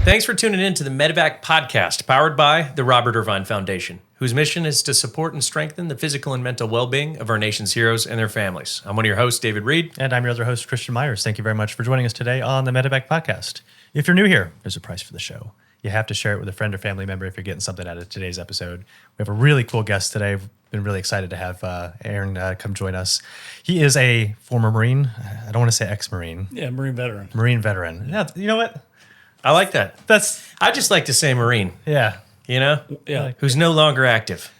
Thanks for tuning in to the Medivac Podcast, powered by the Robert Irvine Foundation, whose mission is to support and strengthen the physical and mental well-being of our nation's heroes and their families. I'm one of your hosts, David Reid. And I'm your other host, Christian Meyers. Thank you very much for joining us today on the Medivac Podcast. If you're new here, there's a price for the show. You have to share it with a friend or family member if you're getting something out of today's episode. We have a really cool guest today. We've been really excited to have Aaron come join us. He is a former Marine. I don't want to say ex-Marine. Yeah, Marine veteran. Marine veteran. Yeah, you know what? I like that. That's I just like to say Marine, yeah, you know? Yeah. Who's no longer active.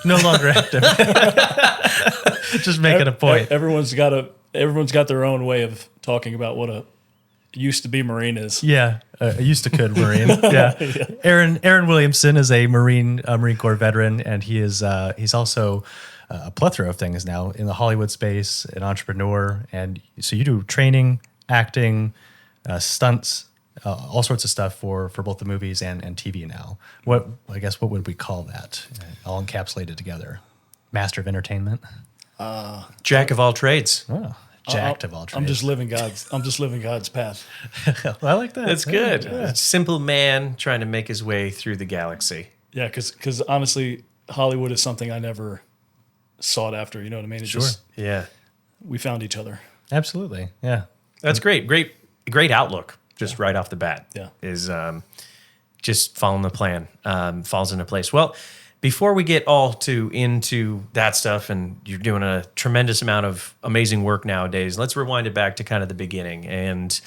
no longer active. Just making a point. Everyone's got their own way of talking about what a used to be Marine is. Yeah, a used to could Marine. Yeah. Aaron Williamson is a Marine Corps veteran, and he's also a plethora of things now in the Hollywood space, an entrepreneur, and so you do training, acting, stunts, all sorts of stuff for both the movies and TV now. What would we call that? All encapsulated together. Master of entertainment. Jack of all trades. Oh, jacked of all trades. I'm just living God's path. I like that. That's good. A simple man trying to make his way through the galaxy. Yeah, because honestly, Hollywood is something I never sought after. You know what I mean? It's just Yeah. we found each other. Absolutely. Yeah. That's great. Great outlook. Just right off the bat. Yeah. Is just following the plan. Falls into place. Well, before we get all into that stuff, and you're doing a tremendous amount of amazing work nowadays, let's rewind it back to kind of the beginning and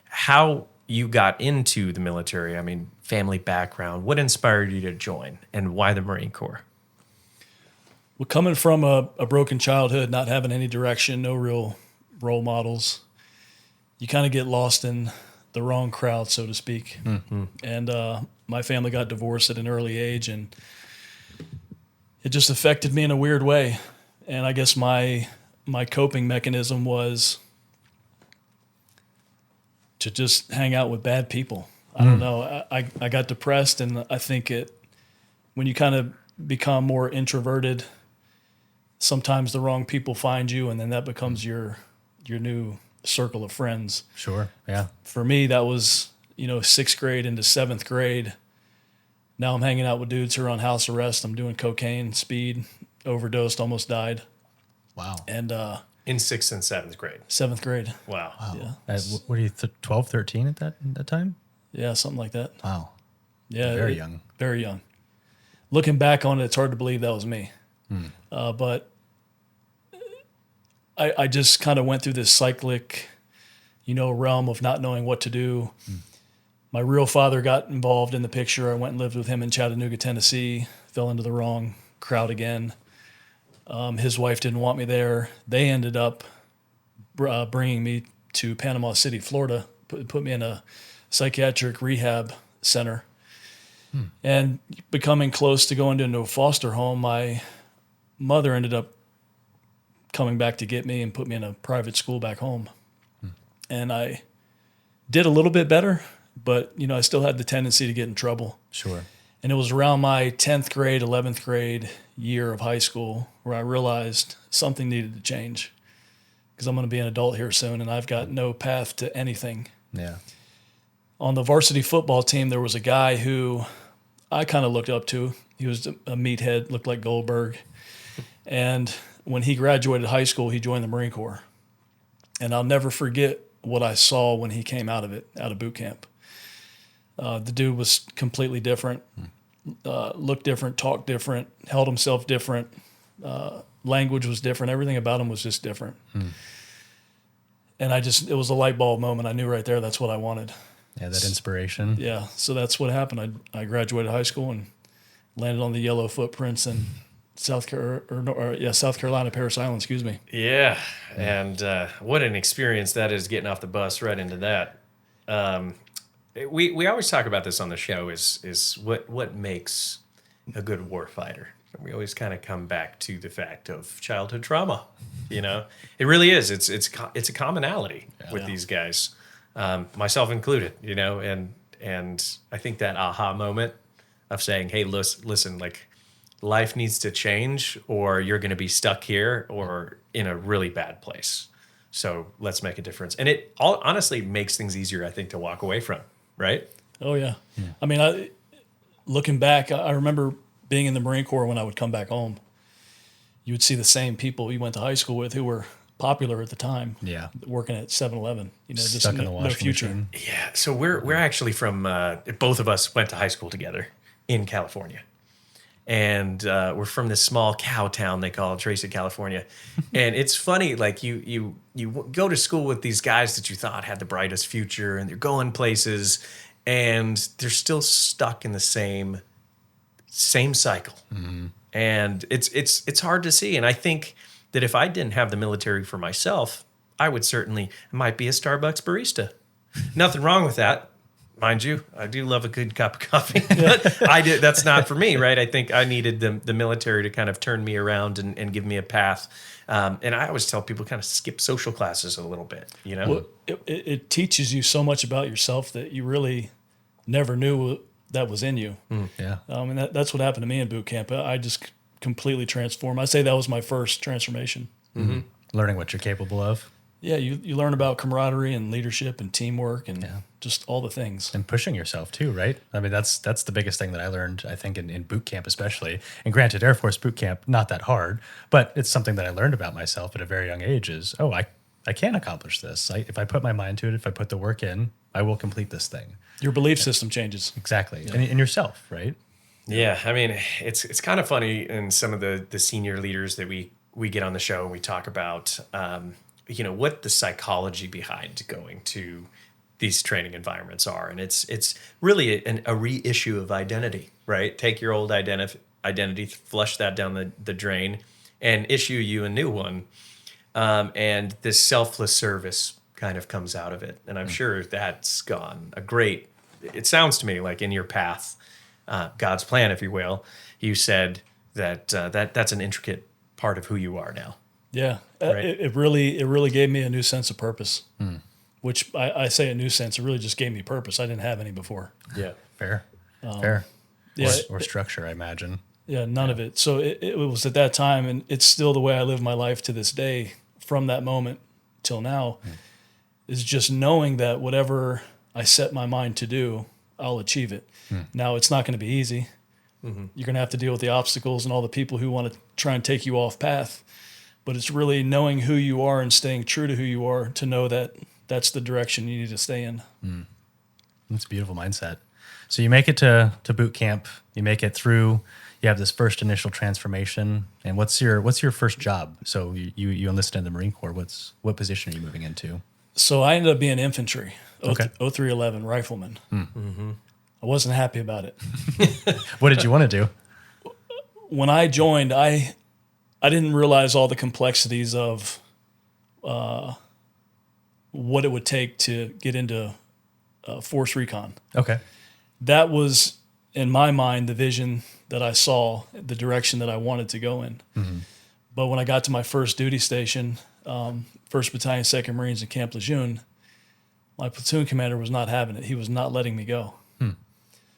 how you got into the military. I mean, family background. What inspired you to join, and why the Marine Corps? Well, coming from a broken childhood, not having any direction, no real role models, you kind of get lost in the wrong crowd, so to speak. Mm-hmm. And my family got divorced at an early age, and it just affected me in a weird way. And I guess my coping mechanism was to just hang out with bad people. I don't know. I got depressed, and I think when you kind of become more introverted, sometimes the wrong people find you, and then that becomes your new circle of friends. Sure. Yeah. For me, that was, 6th grade into 7th grade. Now I'm hanging out with dudes who are on house arrest. I'm doing cocaine, speed, overdosed, almost died. Wow. And In 6th and 7th grade. 7th grade. Wow. Yeah. What are you, 12, 13 at that time? Yeah, something like that. Wow. Yeah. Very young. Very young. Looking back on it, it's hard to believe that was me. But I just kind of went through this cyclic, realm of not knowing what to do. My real father got involved in the picture. I went and lived with him in Chattanooga, Tennessee, fell into the wrong crowd again. His wife didn't want me there. They ended up bringing me to Panama City, Florida, put me in a psychiatric rehab center. And becoming close to going into a foster home, my mother ended up coming back to get me and put me in a private school back home. And I did a little bit better, but, I still had the tendency to get in trouble. Sure. And it was around my 10th grade, 11th grade year of high school where I realized something needed to change, because I'm going to be an adult here soon, and I've got no path to anything. Yeah. On the varsity football team, there was a guy who I kind of looked up to. He was a meathead, looked like Goldberg. And when he graduated high school, he joined the Marine Corps. And I'll never forget what I saw when he came out of boot camp. The dude was completely different, looked different, talked different, held himself different, language was different. Everything about him was just different. And it was a light bulb moment. I knew right there that's what I wanted. Yeah, that inspiration. Yeah, so that's what happened. I graduated high school and landed on the yellow footprints in South Carolina, Parris Island, excuse me. Yeah, and what an experience that is, getting off the bus right into that. We always talk about this on the show is what makes a good war fighter. We always kind of come back to the fact of childhood trauma. It really is. It's a commonality with these guys, myself included. And I think that aha moment of saying, "Hey, listen, like, life needs to change, or you're going to be stuck here or in a really bad place. So let's make a difference." And it all honestly makes things easier, I think, to walk away from. Right? Oh yeah. I mean, looking back, I remember being in the Marine Corps when I would come back home. You would see the same people you went to high school with who were popular at the time. Yeah. Working at 7-Eleven. Just Stuck in the no washing future. machine. Yeah. So we're actually from both of us went to high school together in California. And we're from this small cow town they call Tracy, California. And it's funny, like you go to school with these guys that you thought had the brightest future, and they're going places, and they're still stuck in the same cycle. Mm-hmm. And it's hard to see. And I think that if I didn't have the military for myself, I might be a Starbucks barista. Nothing wrong with that. Mind you, I do love a good cup of coffee, but that's not for me, right? I think I needed the military to kind of turn me around and give me a path. And I always tell people kind of skip social classes a little bit, Well, it teaches you so much about yourself that you really never knew that was in you. Yeah. And that's what happened to me in boot camp. I just completely transformed. I say that was my first transformation. Mm-hmm. Learning what you're capable of. Yeah, you learn about camaraderie and leadership and teamwork and just all the things. And pushing yourself too, right? I mean, that's the biggest thing that I learned, I think, in boot camp especially. And granted, Air Force boot camp, not that hard, but it's something that I learned about myself at a very young age is, I can accomplish this. If I put my mind to it, if I put the work in, I will complete this thing. Your belief system changes. Exactly. Yeah. And yourself, right? Yeah, I mean, it's kind of funny in some of the senior leaders that we get on the show and we talk about what the psychology behind going to these training environments are. And it's really a reissue of identity, right? Take your old identity, flush that down the drain, and issue you a new one. And this selfless service kind of comes out of it. And I'm sure that's gone it sounds to me like in your path, God's plan, if you will, you said that's an intricate part of who you are now. Yeah, right? It really gave me a new sense of purpose, which I say a new sense. It really just gave me purpose. I didn't have any before. Yeah, fair. Yeah, or structure, I imagine. Yeah, none of it. So it was at that time, and it's still the way I live my life to this day. From that moment till now, is just knowing that whatever I set my mind to do, I'll achieve it. Now it's not going to be easy. Mm-hmm. You're going to have to deal with the obstacles and all the people who want to try and take you off path. But it's really knowing who you are and staying true to who you are to know that that's the direction you need to stay in. That's a beautiful mindset. So you make it to boot camp, you make it through, you have this first initial transformation. And what's your first job? So you enlisted in the Marine Corps. What position are you moving into? So I ended up being infantry, Okay. 0311 rifleman. Mm-hmm. I wasn't happy about it. What did you want to do? When I joined, I didn't realize all the complexities of what it would take to get into force recon. Okay. That was, in my mind, the vision that I saw, the direction that I wanted to go in. Mm-hmm. But when I got to my first duty station, 1st Battalion, 2nd Marines in Camp Lejeune, my platoon commander was not having it. He was not letting me go.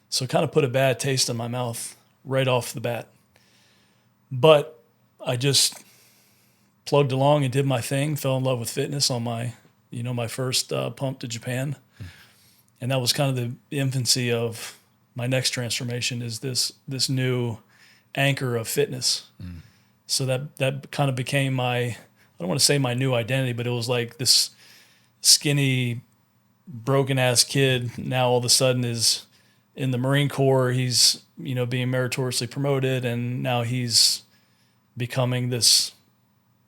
So it kind of put a bad taste in my mouth right off the bat. But I just plugged along and did my thing, fell in love with fitness on my first pump to Japan. And that was kind of the infancy of my next transformation is this new anchor of fitness. So that kind of became I don't want to say my new identity, but it was like this skinny, broken ass kid now all of a sudden is in the Marine Corps. He's, being meritoriously promoted, and now he's becoming this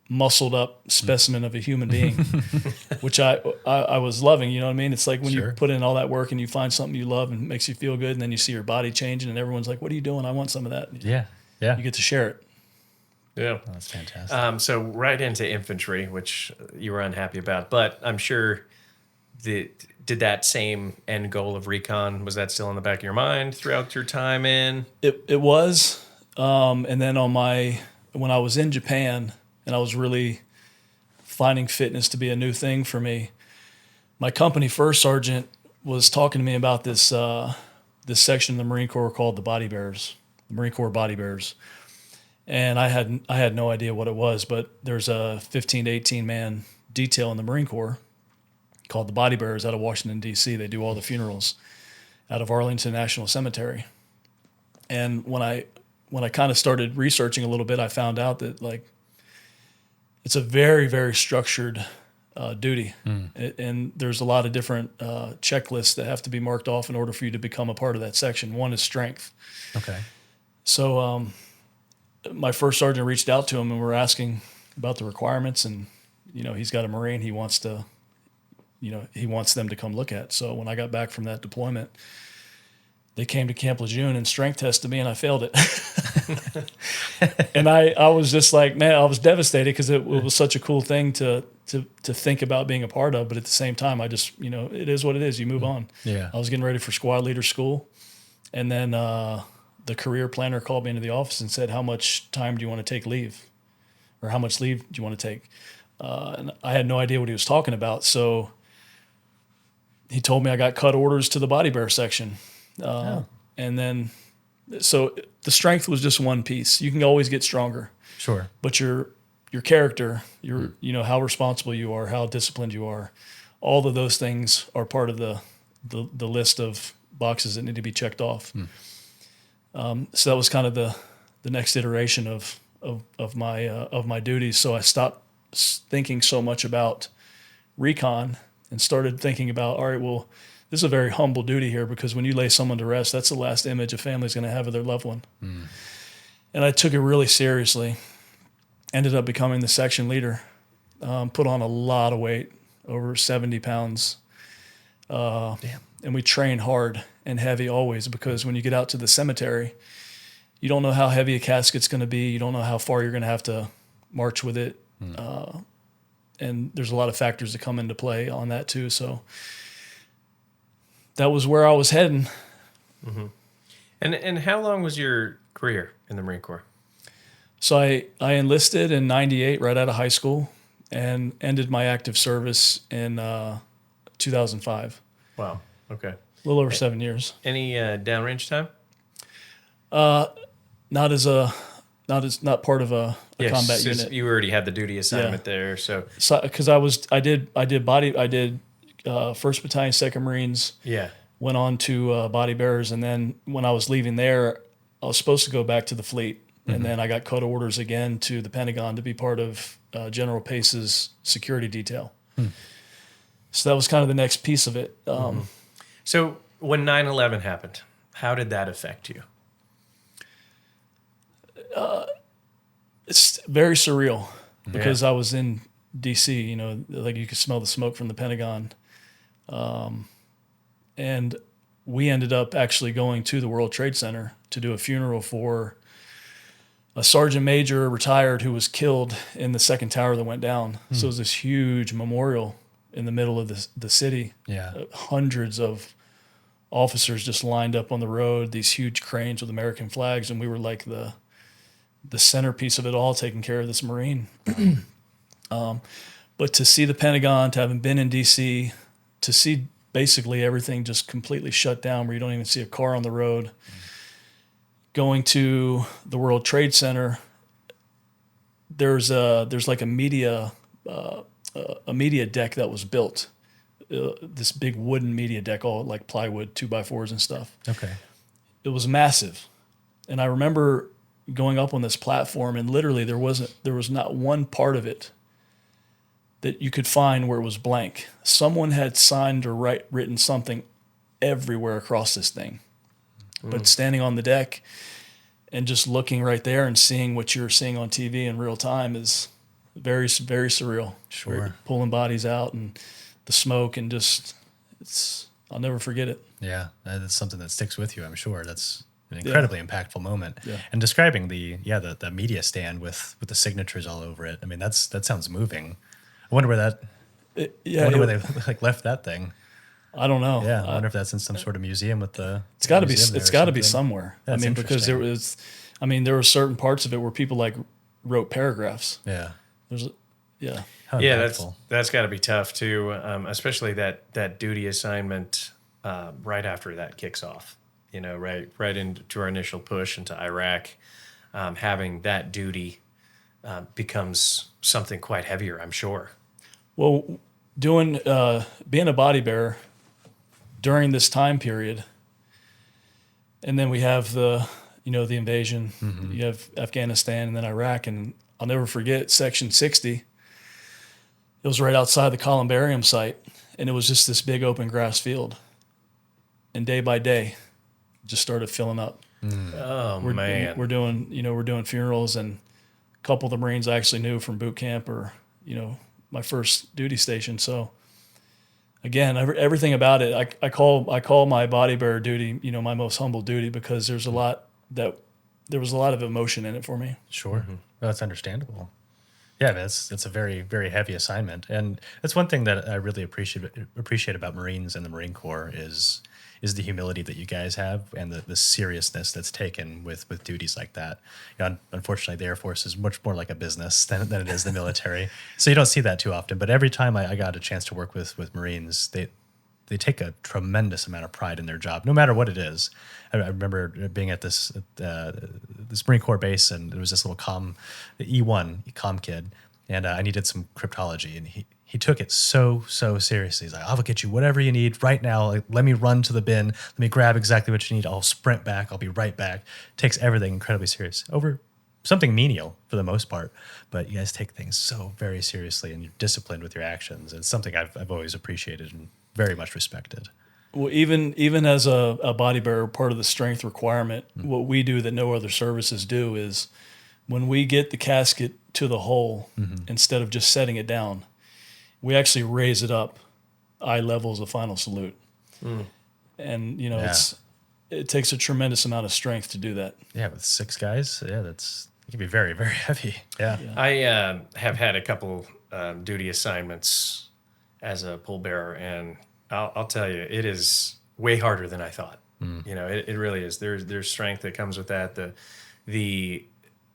muscled up specimen of a human being, which I was loving, you know what I mean? It's like when you put in all that work and you find something you love and it makes you feel good, and then you see your body changing and everyone's like, what are you doing? I want some of that. Yeah. You get to share it. Yeah. Oh, that's fantastic. So right into infantry, which you were unhappy about, but I'm sure did that same end goal of recon, was that still in the back of your mind throughout your time in? It was. And then when I was in Japan and I was really finding fitness to be a new thing for me, my company first sergeant was talking to me about this section of the Marine Corps called the Body Bearers, the Marine Corps Body Bearers. And I had no idea what it was, but there's a 15 to 18 man detail in the Marine Corps called the Body Bearers out of Washington, D.C. They do all the funerals. out of Arlington National Cemetery. And when I kind of started researching a little bit, I found out that like it's a very, very structured duty. And there's a lot of different checklists that have to be marked off in order for you to become a part of that section. One is strength. Okay. So my first sergeant reached out to him and we're asking about the requirements, and he's got a Marine he wants them to come look at. So when I got back from that deployment, they came to Camp Lejeune and strength tested me, and I failed it. And I was just like, man, I was devastated because it was such a cool thing to think about being a part of. But at the same time, I just, it is what it is. You move on. Yeah. I was getting ready for squad leader school. And then the career planner called me into the office and said, how much time do you want to take leave? Or how much leave do you want to take? And I had no idea what he was talking about. So he told me I got cut orders to the body bear section. And then, so the strength was just one piece. You can always get stronger. Sure. But your character, how responsible you are, how disciplined you are, all of those things are part of the list of boxes that need to be checked off. So that was kind of the next iteration of my duties. So I stopped thinking so much about recon and started thinking about, all right, well, this is a very humble duty here, because when you lay someone to rest, that's the last image a family's going to have of their loved one. And I took it really seriously. Ended up becoming the section leader. Put on a lot of weight, over 70 pounds. Damn. And we train hard and heavy always, because when you get out to the cemetery, you don't know how heavy a casket's going to be. You don't know how far you're going to have to march with it. And there's a lot of factors that come into play on that too. So that was where I was heading. Mm-hmm. And how long was your career in the Marine Corps? So I enlisted in 98 right out of high school and ended my active service in 2005. Wow. Okay. A little over 7 years. Any downrange time? Not part of a combat unit. You already had the duty assignment there, so because I did First Battalion, 2nd Marines. Yeah. Went on to body bearers, and then when I was leaving there, I was supposed to go back to the fleet, and then I got cut orders again to the Pentagon to be part of General Pace's security detail. So that was kind of the next piece of it. So when 9/11 happened, how did that affect you? It's very surreal because I was in D.C., like you could smell the smoke from the Pentagon. And we ended up actually going to the World Trade Center to do a funeral for a sergeant major retired who was killed in the second tower that went down. So it was this huge memorial in the middle of the city. Yeah. Hundreds of officers just lined up on the road, these huge cranes with American flags, and we were like the centerpiece of it all, taking care of this Marine. But to see the Pentagon, to having been in D.C., to see basically everything just completely shut down where you don't even see a car on the road, going to the World Trade Center, there's like a media deck that was built, this big wooden media deck, all like plywood, 2x4s and stuff. Okay. It was massive. And I remember going up on this platform, and literally there was not one part of it that you could find where it was blank. Someone had signed or written something everywhere across this thing. But standing on the deck and just looking right there and seeing what you're seeing on TV in real time is very, very surreal. Sure. Pulling bodies out and the smoke, and I'll never forget it. Yeah, that's something that sticks with you, I'm sure. That's an incredibly impactful moment. Yeah. And describing the media stand with the signatures all over it. I mean, that sounds moving. I wonder where where they left that thing. I don't know. Yeah, I wonder if that's in some sort of museum with the. It's got to be. It's got to be somewhere. That's because there were certain parts of it where people like wrote paragraphs. Yeah. How impactful. That's got to be tough too, especially that duty assignment right after that kicks off. Right into our initial push into Iraq, having that duty becomes something quite heavier, I'm sure. Well, being a body bearer during this time period, And then we have the invasion. You have Afghanistan and then Iraq. And I'll never forget Section 60. It was right outside the columbarium site. And it was just this big open grass field. And day by day, it just started filling up. Oh, We're doing funerals, and a couple of the Marines I actually knew from boot camp or, my first duty station. So again, everything about it, I call my body bearer duty, my most humble duty, because there was a lot of emotion in it for me. Sure. Well, that's understandable. Yeah, that's a very, very heavy assignment. And that's one thing that I really appreciate about Marines and the Marine Corps is the humility that you guys have and the seriousness that's taken with duties like that. Unfortunately, the Air Force is much more like a business than it is the military. So you don't see that too often. But every time I got a chance to work with Marines, they take a tremendous amount of pride in their job, no matter what it is. I remember being at this Marine Corps base, and there was this little E1 comm kid, and I needed some cryptology, and he took it so seriously. He's like, I'll get you whatever you need right now. Like, let me run to the bin. Let me grab exactly what you need. I'll sprint back. I'll be right back. Takes everything incredibly serious over something menial for the most part. But you guys take things so very seriously, and you're disciplined with your actions. It's something I've always appreciated and very much respected. Well, even as a body bearer, part of the strength requirement, what we do that no other services do is when we get the casket to the hole, instead of just setting it down, we actually raise it up eye level as a final salute. And, it takes a tremendous amount of strength to do that. Yeah, with 6 guys, it can be very, very heavy. Yeah. I have had a couple duty assignments as a pallbearer, and I'll tell you, it is way harder than I thought. It really is. There's strength that comes with that. The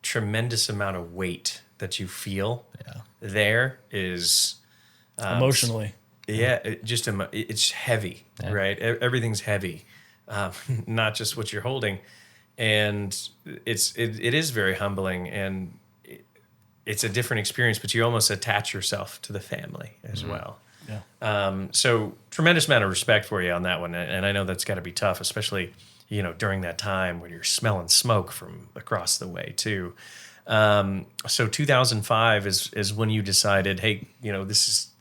tremendous amount of weight that you feel there is Emotionally. It's heavy, right? Everything's heavy, not just what you're holding, and it is very humbling, and it's a different experience. But you almost attach yourself to the family as well. Yeah. So tremendous amount of respect for you on that one, and I know that's got to be tough, especially during that time when you're smelling smoke from across the way too. So 2005 is when you decided, hey,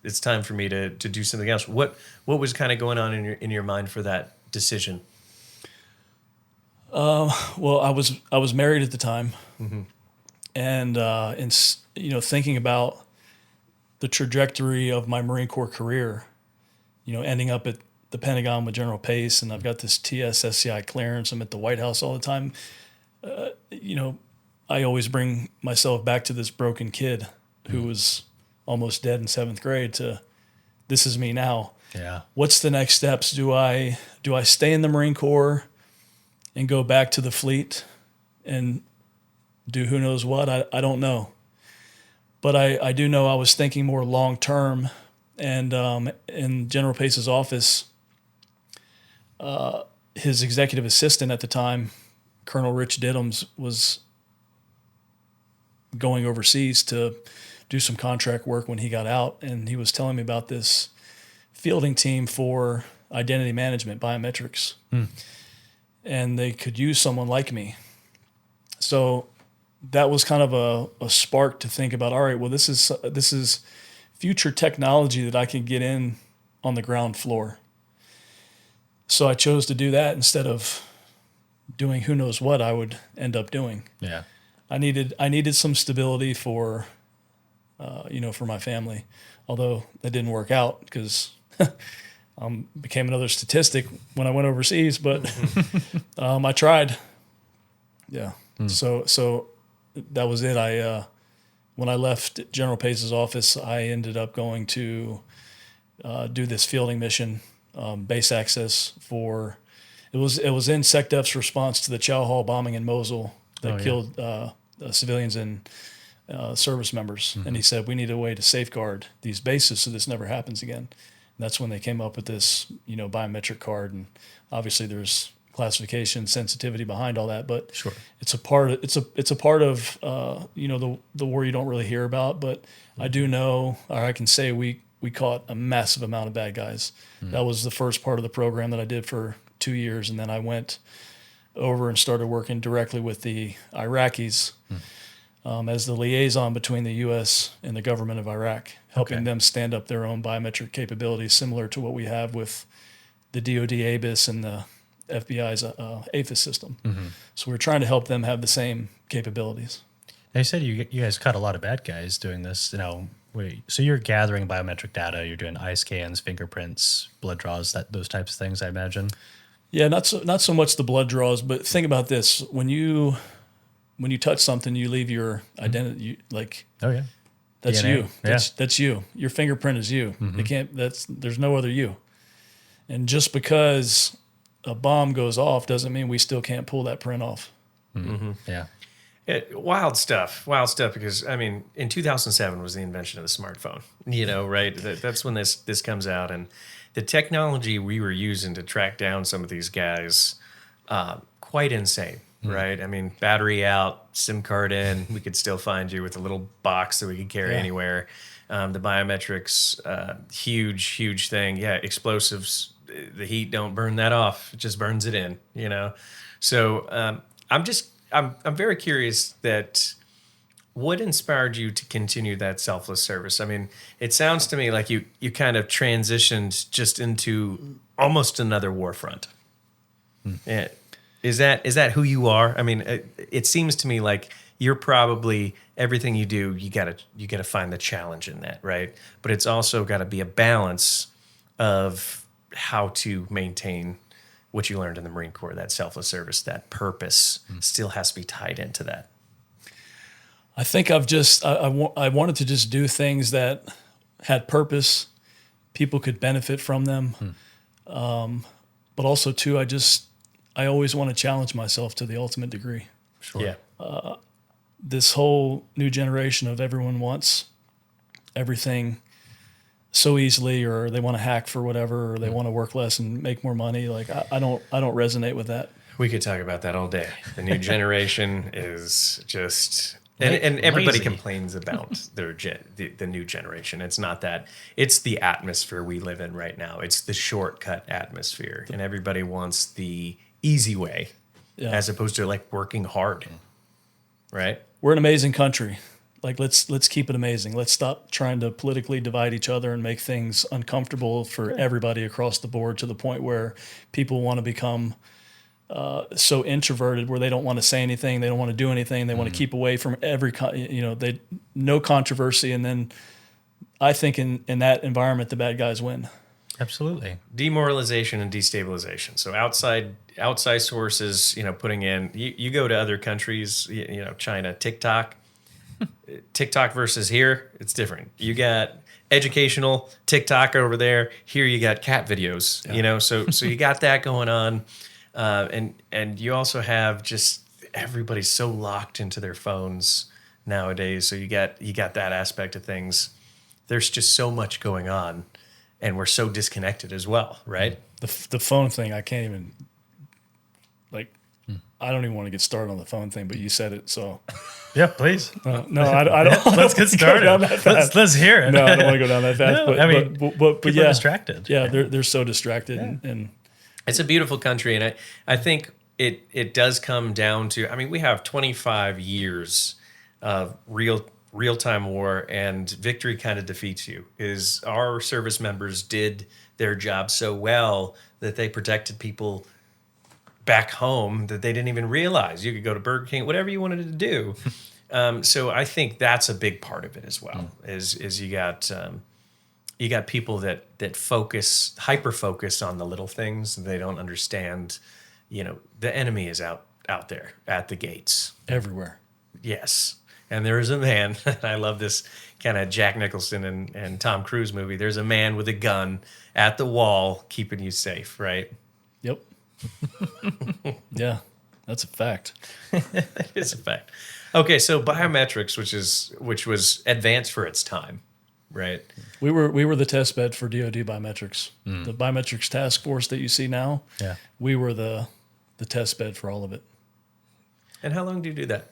it's time for me to do something else. What was kind of going on in your mind for that decision? Well, I was married at the time, and thinking about the trajectory of my Marine Corps career, ending up at the Pentagon with General Pace, and I've got this TS-SCI clearance. I'm at the White House all the time. I always bring myself back to this broken kid who was almost dead in 7th grade to this is me now. Yeah. What's the next steps? Do I stay in the Marine Corps and go back to the fleet and do who knows what? I don't know. But I do know I was thinking more long term, and in General Pace's office, his executive assistant at the time, Colonel Rich Diddams, was going overseas to do some contract work when he got out, and he was telling me about this fielding team for identity management, biometrics, and they could use someone like me. So that was kind of a spark to think about, all right, well, this is future technology that I can get in on the ground floor. So I chose to do that instead of doing who knows what I would end up doing. Yeah. I needed some stability for my family, although that didn't work out because became another statistic when I went overseas, but I tried. Yeah. So that was it. When I left General Pace's office, I ended up going to do this fielding mission, base access for. It was in SecDef's response to the Chow Hall bombing in Mosul that killed civilians and service members. And he said, we need a way to safeguard these bases so this never happens again. And that's when they came up with this, biometric card. And obviously there's classification, sensitivity behind all that, but sure, it's a part of the war you don't really hear about. But I do know, or I can say we caught a massive amount of bad guys. That was the first part of the program that I did for 2 years, and then I went over and started working directly with the Iraqis as the liaison between the U.S. and the government of Iraq, helping them stand up their own biometric capabilities, similar to what we have with the DoD ABIS and the FBI's APHIS system. So we're trying to help them have the same capabilities. Now you said you guys caught a lot of bad guys doing this. So you're gathering biometric data. You're doing eye scans, fingerprints, blood draws, those types of things, I imagine. Yeah, not so much the blood draws, but think about this: when you touch something, you leave your identity. Oh yeah, that's DNA. you. That's you. Your fingerprint is you. They can't. There's no other you. And just because a bomb goes off doesn't mean we still can't pull that print off. Yeah. Wild stuff, because I mean, in 2007 was the invention of the smartphone, right? That's when this comes out, and the technology we were using to track down some of these guys, quite insane, right? I mean, battery out, SIM card in, we could still find you with a little box that we could carry anywhere. The biometrics, huge thing. Yeah, explosives, the heat don't burn that off; it just burns it in, So I'm very curious that what inspired you to continue that selfless service? I mean, it sounds to me like you kind of transitioned just into almost another war front. Yeah. Is that who you are? I mean, it seems to me like you're probably everything you do. You gotta find the challenge in that, right? But it's also got to be a balance of how to maintain what you learned in the Marine Corps, that selfless service, that purpose still has to be tied into that. I think I wanted to just do things that had purpose, people could benefit from them. But also too, I always want to challenge myself to the ultimate degree. Sure. Yeah. This whole new generation of everyone wants everything so easily, or they want to hack for whatever, or they want to work less and make more money. Like I don't resonate with that. We could talk about that all day. The new generation is just, and everybody lazy. complains about the new generation. It's not that. It's the atmosphere we live in right now. It's the shortcut atmosphere, and everybody wants the easy way, as opposed to like working hard. Right? We're an amazing country. Like let's keep it amazing. Let's stop trying to politically divide each other and make things uncomfortable for everybody across the board, to the point where people want to become so introverted where they don't want to say anything, they don't want to do anything, they want to keep away from no controversy. And then I think in that environment, the bad guys win. Absolutely. Demoralization and destabilization. So outside sources, putting in, you go to other countries, China, TikTok versus here, it's different. You got educational TikTok over there. Here you got cat videos, so you got that going on. And you also have just everybody's so locked into their phones nowadays. So you got that aspect of things. There's just so much going on, and we're so disconnected as well, right? The phone thing, I can't even, I don't even want to get started on the phone thing, but you said it, so. Yeah, please. No, I don't. Let's get started. Let's hear it. No, I don't want to go down that fast. No, but people are distracted. Yeah, they're so distracted, and it's a beautiful country, and I think it does come down to, I mean, we have 25 years of real-time war, and victory kind of defeats you. Is our service members did their job so well that they protected people back home that they didn't even realize. You could go to Burger King, whatever you wanted to do. So I think that's a big part of it as well. Is you got people that hyper focus on the little things. They don't understand. The enemy is out there at the gates everywhere. Yes, and there is a man. I love this kind of Jack Nicholson and Tom Cruise movie. There's a man with a gun at the wall keeping you safe. Right. Yep. Yeah, that's a fact. That is a fact. Okay, so biometrics, which was advanced for its time, right? We were the test bed for DoD biometrics. The biometrics task force that you see now. Yeah, we were the test bed for all of it. And how long do you do that?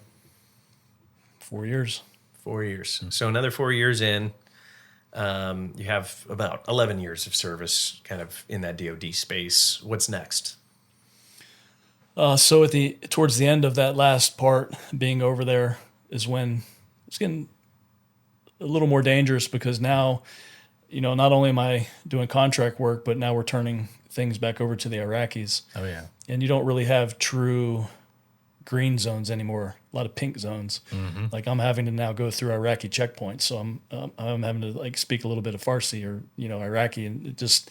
4 years. 4 years. So another 4 years in, you have about 11 years of service, kind of in that DoD space. What's next? So towards the end of that last part, being over there is when it's getting a little more dangerous, because now, not only am I doing contract work, but now we're turning things back over to the Iraqis. Oh yeah. And you don't really have true green zones anymore. A lot of pink zones. Mm-hmm. Like I'm having to now go through Iraqi checkpoints, so I'm having to like speak a little bit of Farsi or Iraqi, and it just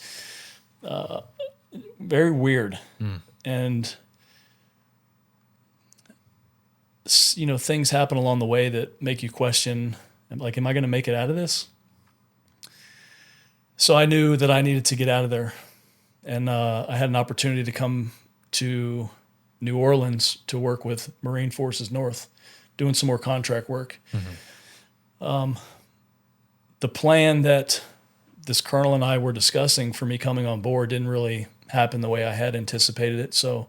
very weird. And things happen along the way that make you question, like, am I going to make it out of this? So I knew that I needed to get out of there, and I had an opportunity to come to New Orleans to work with Marine Forces North, doing some more contract work. The plan that this colonel and I were discussing for me coming on board didn't really happen the way I had anticipated it. So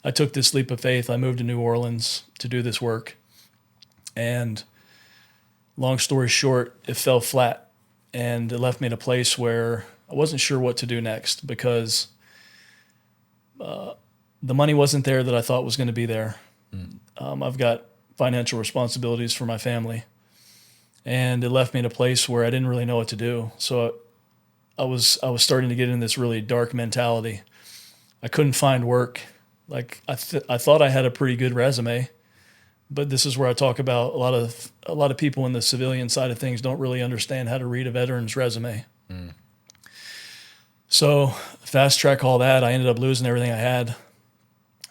I took this leap of faith. I moved to New Orleans to do this work. And long story short, it fell flat. And it left me in a place where I wasn't sure what to do next, because the money wasn't there that I thought was going to be there. I've got financial responsibilities for my family. And it left me in a place where I didn't really know what to do. So I was starting to get in this really dark mentality. I couldn't find work. Like I thought I had a pretty good resume, but this is where I talk about a lot of people in the civilian side of things don't really understand how to read a veteran's resume. So fast track all that, I ended up losing everything I had.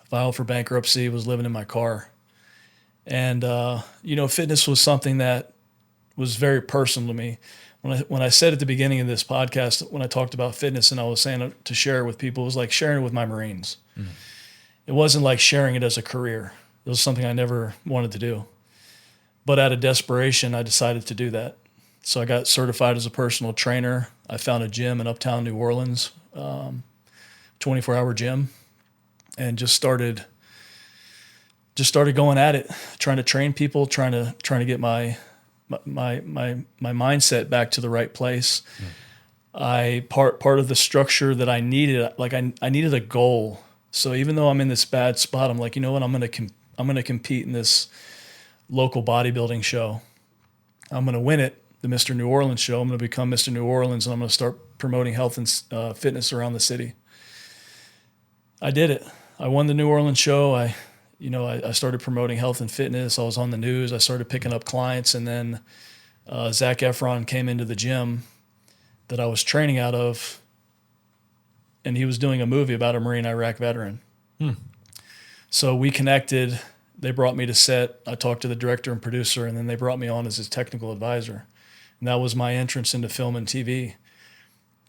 Filed for bankruptcy, was living in my car. And fitness was something that was very personal to me. When I said at the beginning of this podcast, when I talked about fitness and I was saying to share it with people, it was like sharing it with my Marines. It wasn't like sharing it as a career. It was something I never wanted to do. But out of desperation, I decided to do that. So I got certified as a personal trainer. I found a gym in Uptown New Orleans, 24-hour gym, and just started going at it, trying to train people, trying to get my mindset back to the right place. Part of the structure that I needed, like I needed a goal. So even though I'm in this bad spot, I'm like, you know what? I'm going to compete in this local bodybuilding show. I'm going to win it, the Mr. New Orleans show. I'm going to become Mr. New Orleans, and I'm going to start promoting health and fitness around the city. I did it. I won the New Orleans show. I started promoting health and fitness. I was on the news. I started picking up clients, and then Zac Efron came into the gym that I was training out of, and he was doing a movie about a Marine Iraq veteran. So we connected. They brought me to set. I talked to the director and producer, and then they brought me on as his technical advisor. And that was my entrance into film and TV.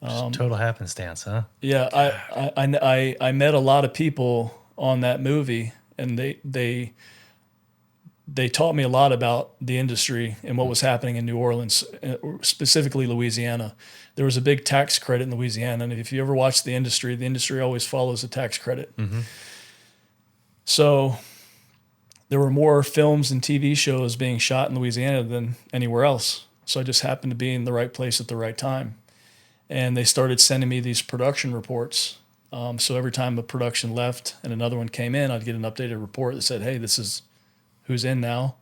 Total happenstance, huh? Yeah, I met a lot of people on that movie, and they taught me a lot about the industry and what was happening in New Orleans, specifically Louisiana. There was a big tax credit in Louisiana, and if you ever watch the industry always follows a tax credit. So there were more films and TV shows being shot in Louisiana than anywhere else. So I just happened to be in the right place at the right time. And they started sending me these production reports. So every time a production left and another one came in, I'd get an updated report that said, hey, this is who's in now.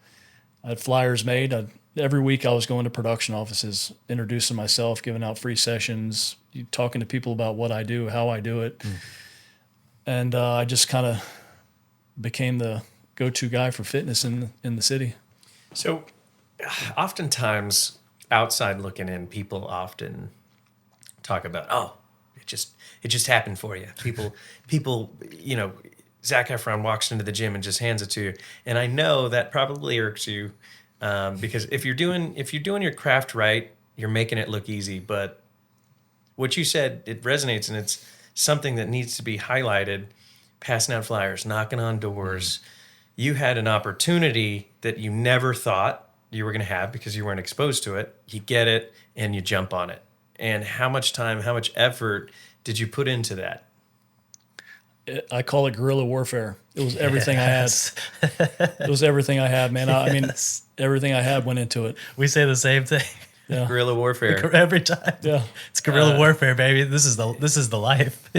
I had flyers made. Every week I was going to production offices, introducing myself, giving out free sessions, talking to people about what I do, how I do it. And I just kind of became the go-to guy for fitness in the city. So oftentimes outside looking in, people often talk about, oh, it just happened for you. People, Zac Efron walks into the gym and just hands it to you. And I know that probably irks you because if you're doing your craft right, you're making it look easy. But what you said, it resonates, and it's something that needs to be highlighted. Passing out flyers, knocking on doors. You had an opportunity that you never thought you were going to have because you weren't exposed to it. You get it, and you jump on it. And how much time, how much effort did you put into that? I call it guerrilla warfare. It was everything I had. It was everything I had, man. I mean, everything I had went into it. We say the same thing. Yeah. Guerrilla warfare Every time. Yeah. It's guerrilla warfare, baby. This is the life.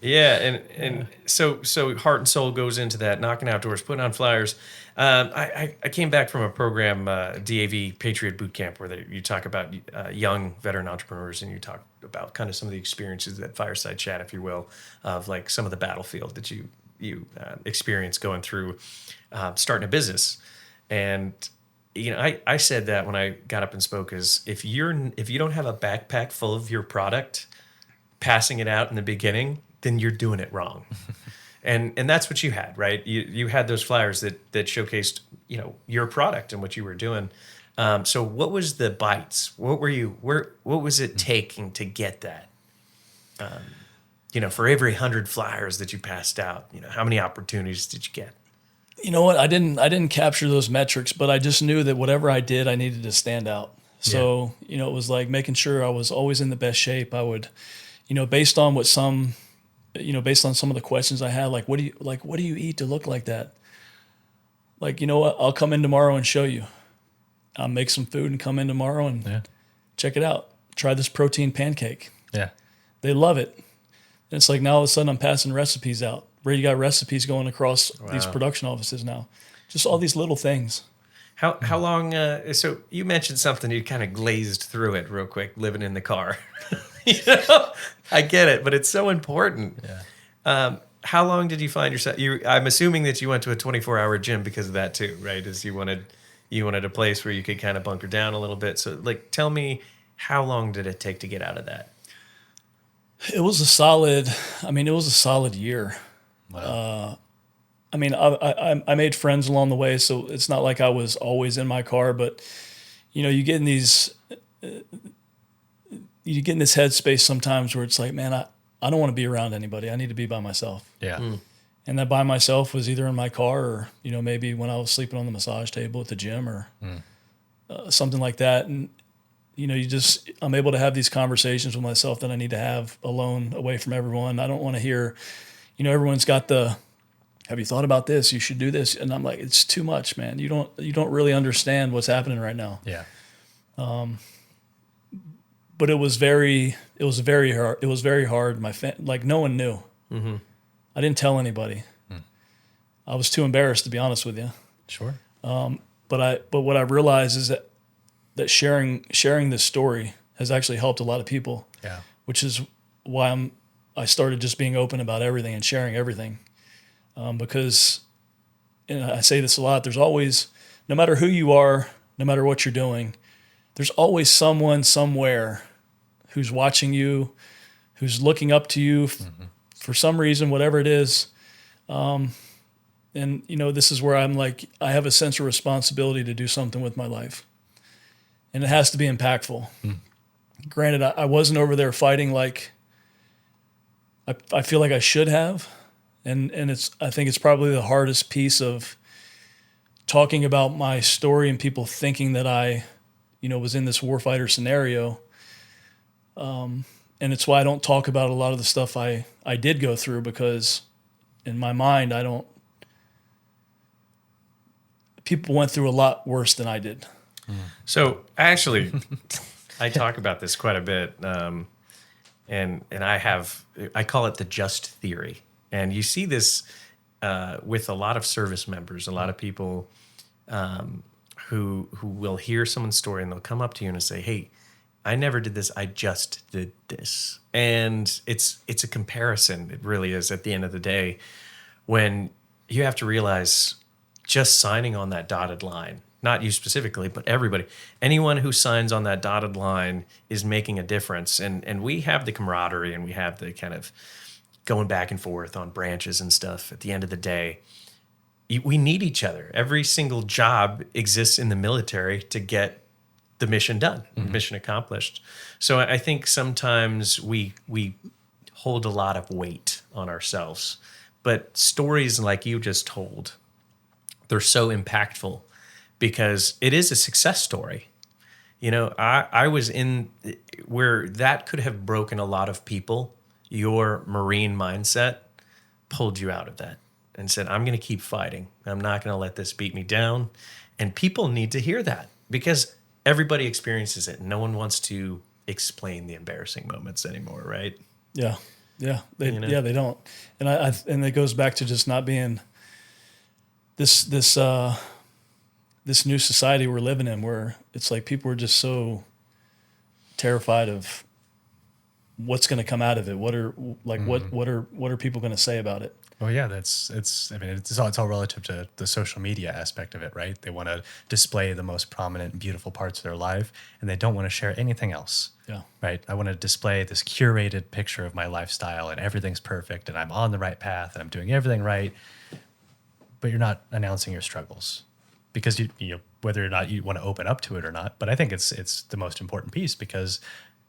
Yeah, and so heart and soul goes into that, knocking out doors, putting on flyers. I came back from a program, DAV Patriot Boot Camp, where you talk about young veteran entrepreneurs, and you talk about kind of some of the experiences, that fireside chat, if you will, of like some of the battlefield that you experienced going through starting a business. And I said that when I got up and spoke, is if you don't have a backpack full of your product, passing it out in the beginning, then you're doing it wrong. And that's what you had, right? You had those flyers that showcased, your product and what you were doing. So what was the bites? What was it taking to get that? For every 100 flyers that you passed out, how many opportunities did you get? You know what? I didn't capture those metrics, but I just knew that whatever I did, I needed to stand out. So, it was like making sure I was always in the best shape. I would, based on some of the questions I had, like, what do you eat to look like that? Like, what? I'll come in tomorrow and show you. I'll make some food and come in tomorrow and check it out. Try this protein pancake. Yeah. They love it. And it's like now all of a sudden I'm passing recipes out. Reid got recipes going across these production offices now. Just all these little things. How long? So you mentioned something, you kind of glazed through it real quick, living in the car. I get it, but it's so important. Yeah. How long did you find yourself? I'm assuming that you went to a 24-hour gym because of that too, right? As you wanted a place where you could kind of bunker down a little bit. So, like, tell me, how long did it take to get out of that? It was a solid year. Wow. I made friends along the way, so it's not like I was always in my car, but you get in this headspace sometimes where it's like, man, I don't want to be around anybody. I need to be by myself. Yeah. And that by myself was either in my car or, maybe when I was sleeping on the massage table at the gym or something like that. And, I'm able to have these conversations with myself that I need to have alone, away from everyone. I don't want to hear, everyone's got have you thought about this? You should do this. And I'm like, it's too much, man. You don't really understand what's happening right now. Yeah. But it was very hard. It was very hard. Like no one knew. Mm-hmm. I didn't tell anybody. I was too embarrassed, to be honest with you. Sure. But what I realized is that sharing this story has actually helped a lot of people. Yeah. Which is why I started just being open about everything and sharing everything. Because, and I say this a lot, there's always, no matter who you are, no matter what you're doing, there's always someone somewhere who's watching you, who's looking up to you for some reason, whatever it is. And, this is where I'm like, I have a sense of responsibility to do something with my life. And it has to be impactful. Granted, I wasn't over there fighting like I feel like I should have. And I think it's probably the hardest piece of talking about my story and people thinking that I, was in this warfighter scenario. And it's why I don't talk about a lot of the stuff I did go through, because in my mind, people went through a lot worse than I did. So actually, I talk about this quite a bit. And I call it the just theory. And you see this with a lot of service members, a lot of people who will hear someone's story and they'll come up to you and say, hey, I never did this, I just did this. And it's a comparison, it really is, at the end of the day, when you have to realize just signing on that dotted line, not you specifically, but everybody, anyone who signs on that dotted line is making a difference. And we have the camaraderie and we have the kind of going back and forth on branches and stuff. At the end of the day, we need each other. Every single job exists in the military to get the mission done, mission accomplished. So I think sometimes we hold a lot of weight on ourselves, but stories like you just told, they're so impactful because it is a success story. I was in where that could have broken a lot of people. Your Marine mindset pulled you out of that and said, I'm going to keep fighting. I'm not going to let this beat me down. And people need to hear that because everybody experiences it. No one wants to explain the embarrassing moments anymore, right? Yeah. Yeah, they You know? yeah they don't, and and it goes back to just not being this new society we're living in, where it's like people are just so terrified of what's going to come out of it. What are like what are people going to say about it? Well, yeah, I mean, it's all relative to the social media aspect of it, right? They want to display the most prominent and beautiful parts of their life, and they don't want to share anything else. Yeah. Right. I want to display this curated picture of my lifestyle, and everything's perfect, and I'm on the right path, and I'm doing everything right. But you're not announcing your struggles, because you know, whether or not you want to open up to it or not. But I think it's the most important piece, because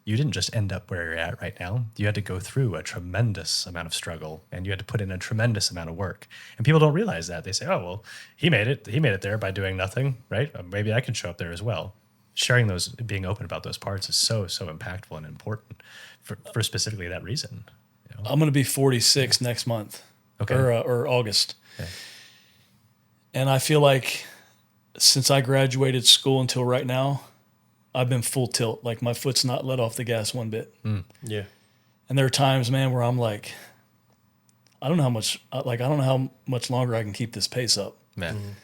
you didn't just end up where you're at right now. You had to go through a tremendous amount of struggle, and you had to put in a tremendous amount of work. And people don't realize that. They say, oh, well, he made it there by doing nothing, right? Maybe I can show up there as well. Sharing those, being open about those parts is so impactful and important for specifically that reason. You know? I'm going to be 46 next month, Okay. or August. Okay. And I feel like since I graduated school until right now, I've been full tilt. Like my foot's not let off the gas one bit. Yeah. And there are times, man, where I'm like, I don't know how much longer I can keep this pace up. Man.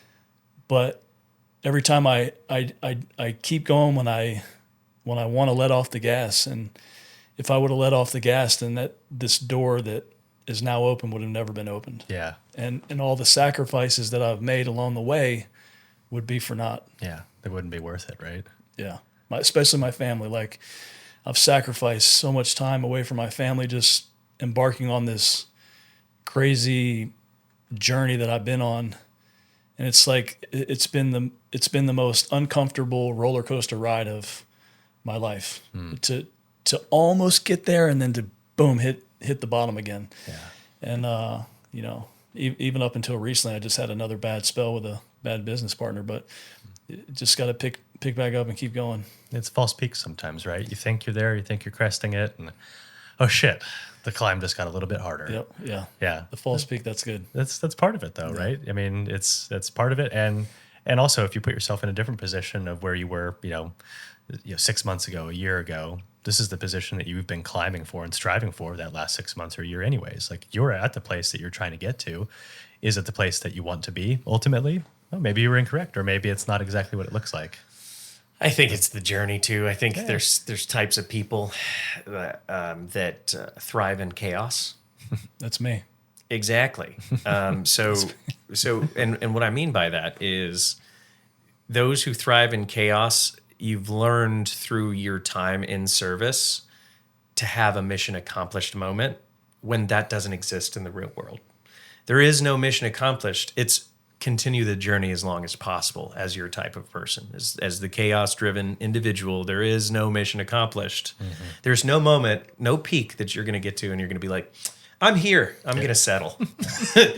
But every time I keep going when I want to let off the gas. And if I would have let off the gas, then this door that is now open would have never been opened. Yeah. And all the sacrifices that I've made along the way would be for naught. Yeah. It wouldn't be worth it, right? Yeah. Especially my family. Like, I've sacrificed so much time away from my family, just embarking on this crazy journey that I've been on. And it's like, it's been the most uncomfortable roller coaster ride of my life. To almost get there, and then to boom, hit the bottom again. Yeah. And you know, even up until recently, I just had another bad spell with a bad business partner, but just got to pick back up and keep going. It's false peaks sometimes, right? You think you're there, you think you're cresting it, and oh shit, the climb just got a little bit harder. Yep. Yeah. Yeah. The false peak, that's good. That's part of it, though, right? I mean, that's part of it, and also if you put yourself in a different position of where you were, you know, 6 months ago, a year ago, this is the position that you've been climbing for and striving for that last 6 months or a year, anyways. Like, you're at the place that you're trying to get to. Is it the place that you want to be ultimately? Well, maybe you were incorrect, or maybe it's not exactly what it looks like. I think it's the journey too. I think there's types of people that thrive in chaos. That's me. Exactly. So what I mean by that is those who thrive in chaos, you've learned through your time in service to have a mission accomplished moment when that doesn't exist in the real world. There is no mission accomplished. It's continue the journey as long as possible as your type of person. As the chaos-driven individual, there is no mission accomplished. Mm-hmm. There's no moment, no peak that you're going to get to and you're going to be like, I'm here. I'm going to settle.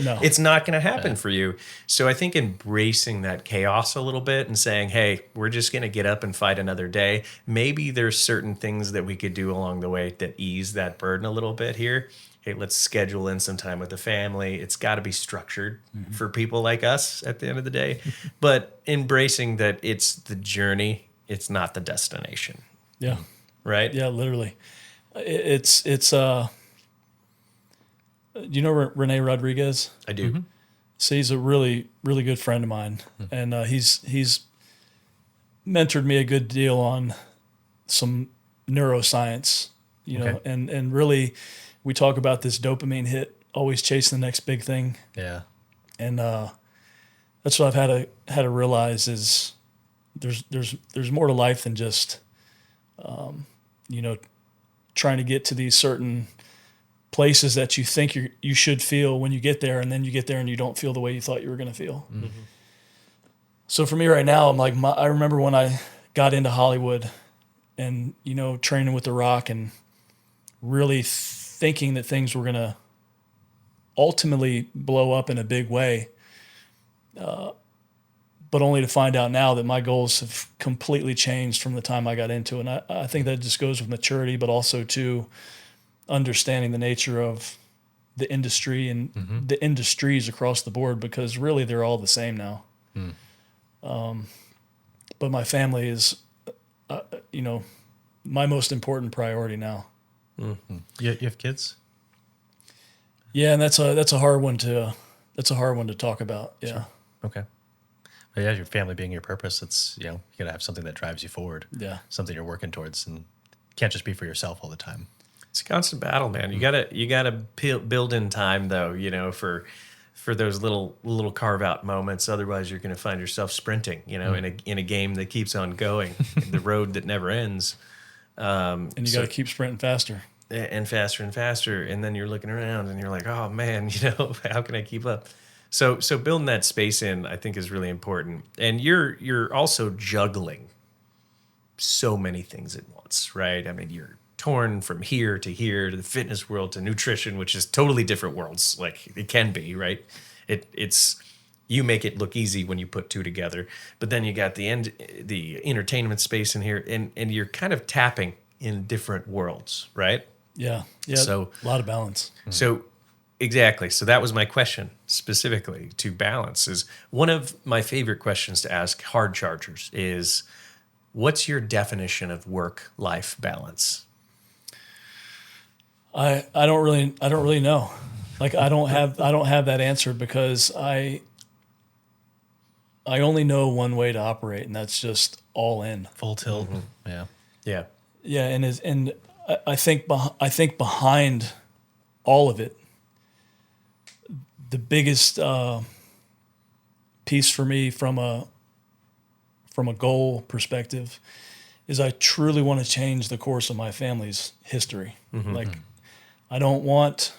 No. It's not going to happen for you. So I think embracing that chaos a little bit and saying, hey, we're just going to get up and fight another day. Maybe there's certain things that we could do along the way that ease that burden a little bit here. Hey, let's schedule in some time with the family. It's got to be structured for people like us at the end of the day. But embracing that it's the journey, it's not the destination. Yeah. Right? Yeah, literally. It's do you know Rene Rodriguez? I do. Mm-hmm. So he's a really, really good friend of mine. And he's mentored me a good deal on some neuroscience, you know, and really we talk about this dopamine hit, always chasing the next big thing. Yeah. And that's what I've had to realize is there's more to life than just you know, trying to get to these certain places that you think you should feel when you get there, and then you get there and you don't feel the way you thought you were going to feel. Mm-hmm. So for me right now, I'm like, I remember when I got into Hollywood and, you know, training with The Rock and really thinking that things were going to ultimately blow up in a big way. But only to find out now that my goals have completely changed from the time I got into it. And I think that just goes with maturity, but also to understanding the nature of the industry and the industries across the board, because really they're all the same now. But my family is, you know, my most important priority now. You have kids? Yeah, and that's a hard one to talk about. Yeah. Sure. Okay. But yeah, your family being your purpose, it's, you got to have something that drives you forward. Yeah. Something you're working towards, and can't just be for yourself all the time. It's a constant battle, man. You gotta build in time though, for those little carve out moments. Otherwise, you're going to find yourself sprinting, in a game that keeps on going, the road that never ends. And you got to keep sprinting faster. And faster, and then you're looking around and you're like, oh man, how can I keep up? So building that space in, I think, is really important. And you're also juggling so many things at once, right? I mean, you're torn from here to the fitness world to nutrition, which is totally different worlds. Like it can be, right? It's you make it look easy when you put two together, but then you got the entertainment space in here, and you're kind of tapping in different worlds, right? Yeah. So a lot of balance. So exactly. So that was my question specifically to balance. Is one of my favorite questions to ask hard chargers is, what's your definition of work-life balance? I don't really know. Like I don't have that answer because I only know one way to operate, and that's just all in. Full tilt. Mm-hmm. Yeah. Yeah, and I think behind all of it, the biggest piece for me from a goal perspective is I truly want to change the course of my family's history. Mm-hmm. Like, I don't want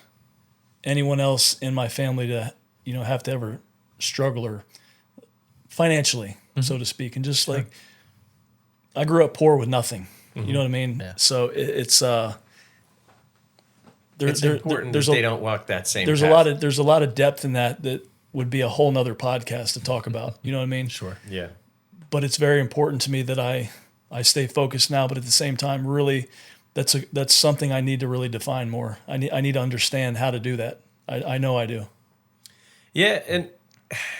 anyone else in my family to, have to ever struggle or financially, so to speak. And just like, I grew up poor with nothing. You know what I mean? Yeah. So it's important that they don't walk that same there's path. There's a lot of depth in that would be a whole nother podcast to talk about. You know what I mean? Sure. Yeah. But it's very important to me that I stay focused now, but at the same time, really, that's something I need to really define more. I need to understand how to do that. I know I do. Yeah, and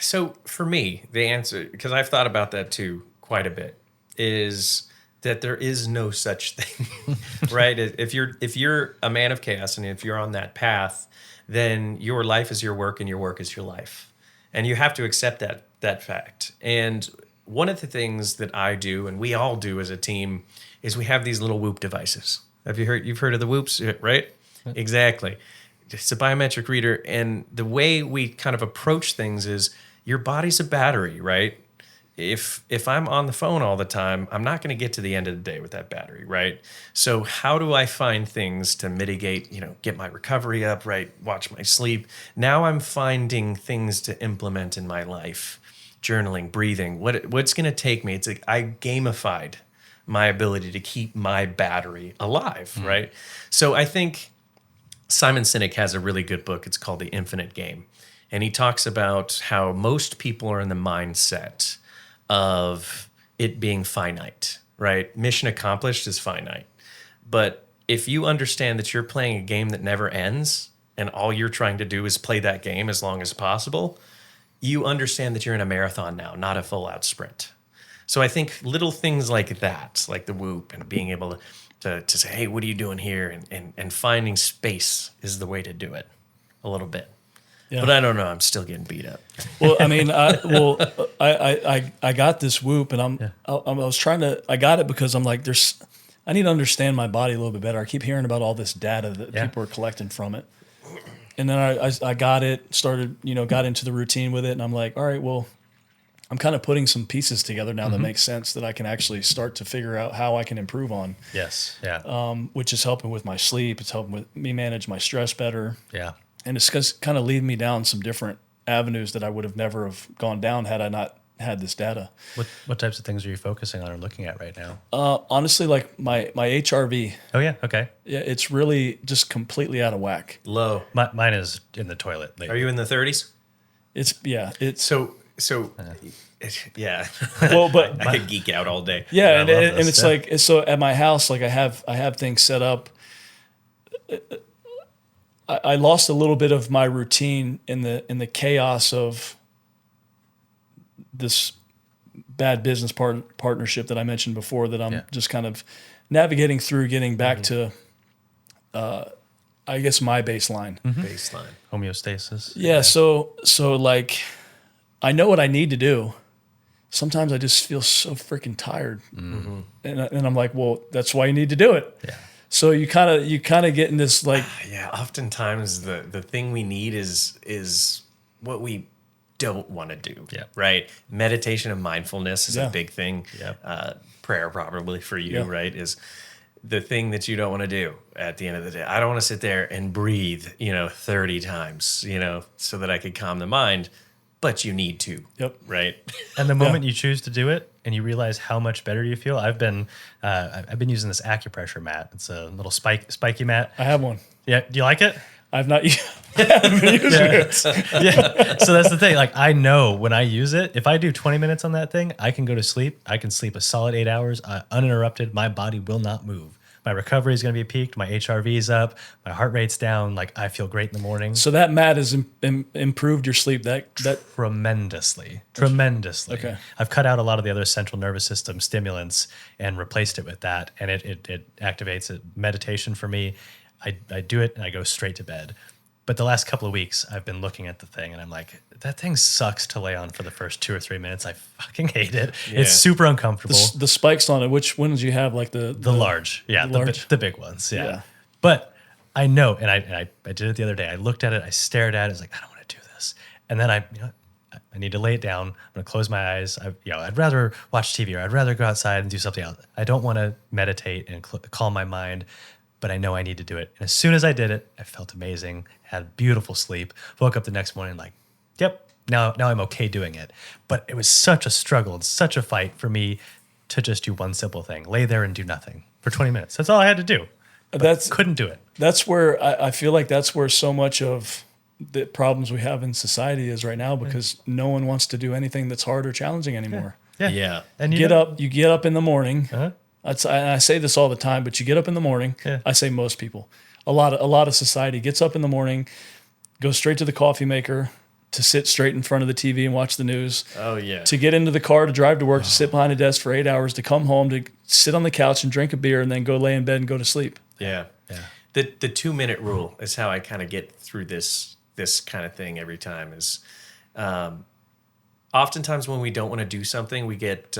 so for me, the answer, because I've thought about that too quite a bit, is that there is no such thing, right? If you're a man of chaos, and if you're on that path, then your life is your work and your work is your life, and you have to accept that fact. And one of the things that I do, and we all do as a team, is we have these little Whoop devices. You've heard of the Whoops, right? Exactly. It's a biometric reader, and the way we kind of approach things is your body's a battery, right? If I'm on the phone all the time, I'm not going to get to the end of the day with that battery, right? So how do I find things to mitigate, get my recovery up, right? Watch my sleep. Now I'm finding things to implement in my life. Journaling, breathing, what's going to take me? It's like I gamified my ability to keep my battery alive, right? So I think Simon Sinek has a really good book. It's called The Infinite Game. And he talks about how most people are in the mindset of it being finite, right? Mission accomplished is finite. But if you understand that you're playing a game that never ends and all you're trying to do is play that game as long as possible, you understand that you're in a marathon now, not a full-out sprint. So I think little things like that, like the Whoop and being able to say, hey, what are you doing here? And finding space is the way to do it a little bit. Yeah. But I don't know. I'm still getting beat up. Well, I mean, I got this Whoop, and I got it because I'm like, I need to understand my body a little bit better. I keep hearing about all this data that people are collecting from it. And then I got it, started, got into the routine with it, and I'm like, all right, well, I'm kind of putting some pieces together now that makes sense that I can actually start to figure out how I can improve on. Yes. Yeah. Which is helping with my sleep. It's helping with me manage my stress better. Yeah. And it's kind of leading me down some different avenues that I would have never have gone down had I not had this data. What types of things are you focusing on or looking at right now? Honestly, like my HRV. Oh yeah. Okay. Yeah, it's really just completely out of whack. Low. Mine is in the toilet lately. Are you in the 30s? It's yeah. Well, but I could geek out all day. Yeah, and it's like, so at my house, like I have things set up. I lost a little bit of my routine in the chaos of this bad business partnership that I mentioned before that I'm just kind of navigating through, getting back to. I guess my baseline. Baseline. Homeostasis. Yeah. So like, I know what I need to do. Sometimes I just feel so freaking tired, and I'm like, well, that's why you need to do it. Yeah. So you kind of get in this like, Yeah, oftentimes the thing we need is what we don't want to do. Yeah. Right. Meditation and mindfulness is a big thing. Yeah. Prayer probably for you, Yeah. right? Is the thing that you don't want to do at the end of the day. I don't want to sit there and breathe, 30 times, so that I could calm the mind, but you need to. Yep. Right. And the moment you choose to do it and you realize how much better you feel, I've been using this acupressure mat. It's a little spiky mat. I have one. Yeah. Do you like it? I've not haven't been using it. Yeah. So that's the thing. Like, I know when I use it, if I do 20 minutes on that thing, I can go to sleep. I can sleep a solid 8 hours uninterrupted. My body will not move. My recovery is going to be peaked. My HRV is up. My heart rate's down. Like, I feel great in the morning. So that mat has improved your sleep. That Tremendously. Okay. I've cut out a lot of the other central nervous system stimulants and replaced it with that. And it activates it. Meditation for me. I do it and I go straight to bed. But the last couple of weeks, I've been looking at the thing and I'm like, that thing sucks to lay on for the first 2 or 3 minutes. I fucking hate it. Yeah. It's super uncomfortable. the spikes on it. Which ones do you have? Like the large. Yeah, the large? the big ones. Yeah. Yeah. But I know, and I did it the other day. I looked at it, I stared at it, I was like, I don't want to do this. And then I need to lay it down. I'm going to close my eyes. I'd rather watch TV or I'd rather go outside and do something else. I don't want to meditate and calm my mind, but I know I need to do it. And as soon as I did it, I felt amazing, had beautiful sleep, woke up the next morning like, yep, now I'm okay doing it. But it was such a struggle and such a fight for me to just do one simple thing, lay there and do nothing for 20 minutes. That's all I had to do. Couldn't do it. That's where I feel like that's where so much of the problems we have in society is right now, because no one wants to do anything that's hard or challenging anymore. Yeah. And You get up in the morning. Uh-huh. I say this all the time, but you get up in the morning. Yeah. I say most people. A lot of society gets up in the morning, goes straight to the coffee maker to sit straight in front of the TV and watch the news. Oh yeah. To get into the car to drive to work, to sit behind a desk for 8 hours, to come home, to sit on the couch and drink a beer, and then go lay in bed and go to sleep. Yeah. The 2-minute rule is how I kind of get through this kind of thing every time. Is oftentimes when we don't want to do something, we get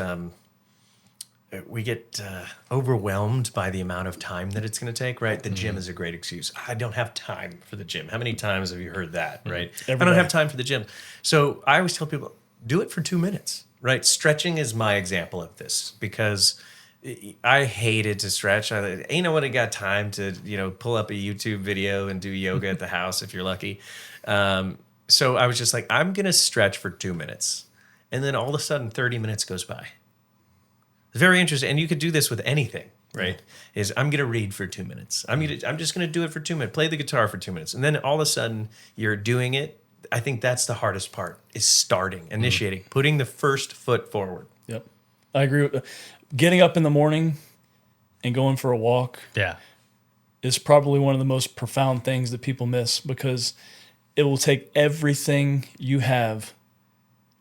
overwhelmed by the amount of time that it's going to take, right? The gym is a great excuse. I don't have time for the gym. How many times have you heard that, right? I don't have time for the gym. So I always tell people, do it for 2 minutes, right? Stretching is my example of this, because I hated to stretch. Ain't nobody got time to, pull up a YouTube video and do yoga at the house if you're lucky. So I was just like, I'm going to stretch for 2 minutes. And then all of a sudden 30 minutes goes by. It's very interesting. And you could do this with anything, right? Is I'm going to read for 2 minutes. I'm just going to do it for 2 minutes, play the guitar for 2 minutes. And then all of a sudden you're doing it. I think that's the hardest part, is starting, initiating, putting the first foot forward. Yep. I agree with getting up in the morning and going for a walk. Yeah. Is probably one of the most profound things that people miss, because it will take everything you have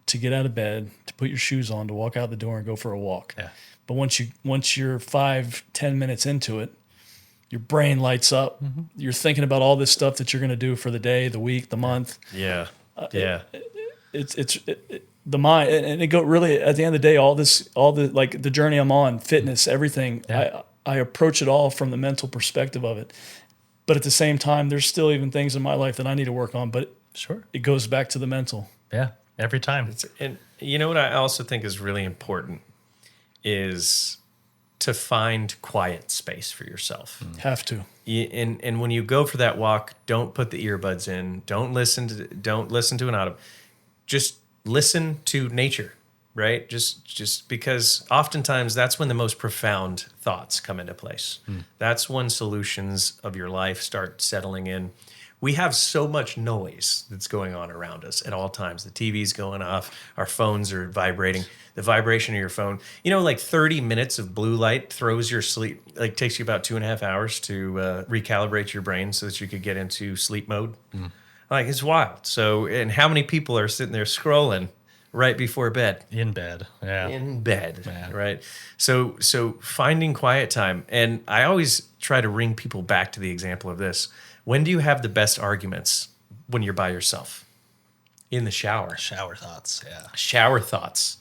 to get out of bed, to put your shoes on, to walk out the door and go for a walk. Yeah. But once you're 5-10 minutes into it, your brain lights up. Mm-hmm. You're thinking about all this stuff that you're going to do for the day, the week, the month. Yeah. It's the mind, and it go really at the end of the day, all the like the journey I'm on, fitness, everything. Yeah. I approach it all from the mental perspective of it. But at the same time, there's still even things in my life that I need to work on. But Sure. it goes back to the mental. Yeah. Every time. And you know what I also think is really important is to find quiet space for yourself. Have to. And when you go for that walk, don't put the earbuds in. Don't listen to an audio. Just listen to nature, right? Just because oftentimes that's when the most profound thoughts come into place. That's when solutions of your life start settling in. We have so much noise that's going on around us at all times. The TV's going off. Our phones are vibrating. The vibration of your phone, like 30 minutes of blue light throws your sleep, like takes you about 2.5 hours to recalibrate your brain so that you could get into sleep mode. Like, it's wild. So, and how many people are sitting there scrolling right before bed? In bed. Yeah. In bed, Man. right? So finding quiet time. And I always try to bring people back to the example of this. When do you have the best arguments? When you're by yourself. In the shower. Shower thoughts, yeah. Shower thoughts.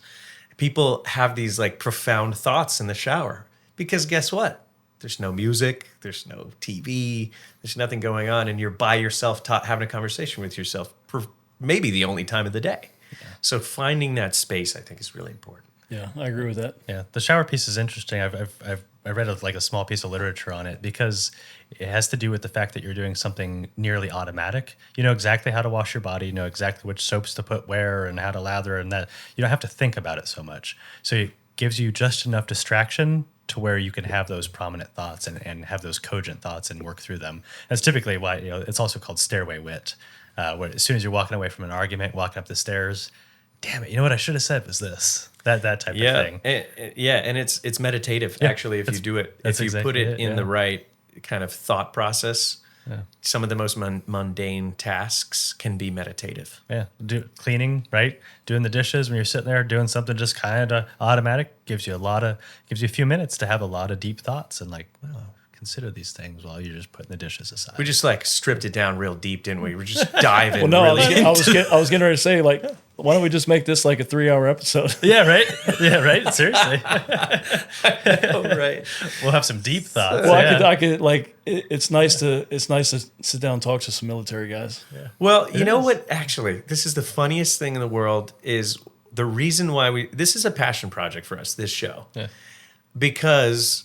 People have these like profound thoughts in the shower because guess what? There's no music, there's no TV, there's nothing going on, and you're by yourself having a conversation with yourself for maybe the only time of the day. Yeah. So finding that space, I think, is really important. Yeah, I agree with that. Yeah, the shower piece is interesting. I read a small piece of literature on it because it has to do with the fact that you're doing something nearly automatic. You know exactly how to wash your body, you know exactly which soaps to put where and how to lather, and that you don't have to think about it so much. So it gives you just enough distraction to where you can have those prominent thoughts and have those cogent thoughts and work through them. That's typically why it's also called stairway wit, where as soon as you're walking away from an argument, walking up the stairs, damn it, you know what I should have said was this. That type of thing. And it's meditative, actually, if you do it. If you put it in the right kind of thought process, some of the most mundane tasks can be meditative. Yeah, cleaning, right? Doing the dishes when you're sitting there doing something just kind of automatic gives you a few minutes to have a lot of deep thoughts and like, well, consider these things while you're just putting the dishes aside. We just like stripped it down real deep, didn't we? We're just diving. Well, no, really I was getting ready to say, like, why don't we just make this like a 3-hour episode? Yeah, right. Yeah, right. Seriously. Oh, right. We'll have some deep thoughts. Well, I could like. It's nice to sit down and talk to some military guys. Yeah. Well, you know what? Actually, this is the funniest thing in the world. Is the reason why this is a passion project for us. This show, because.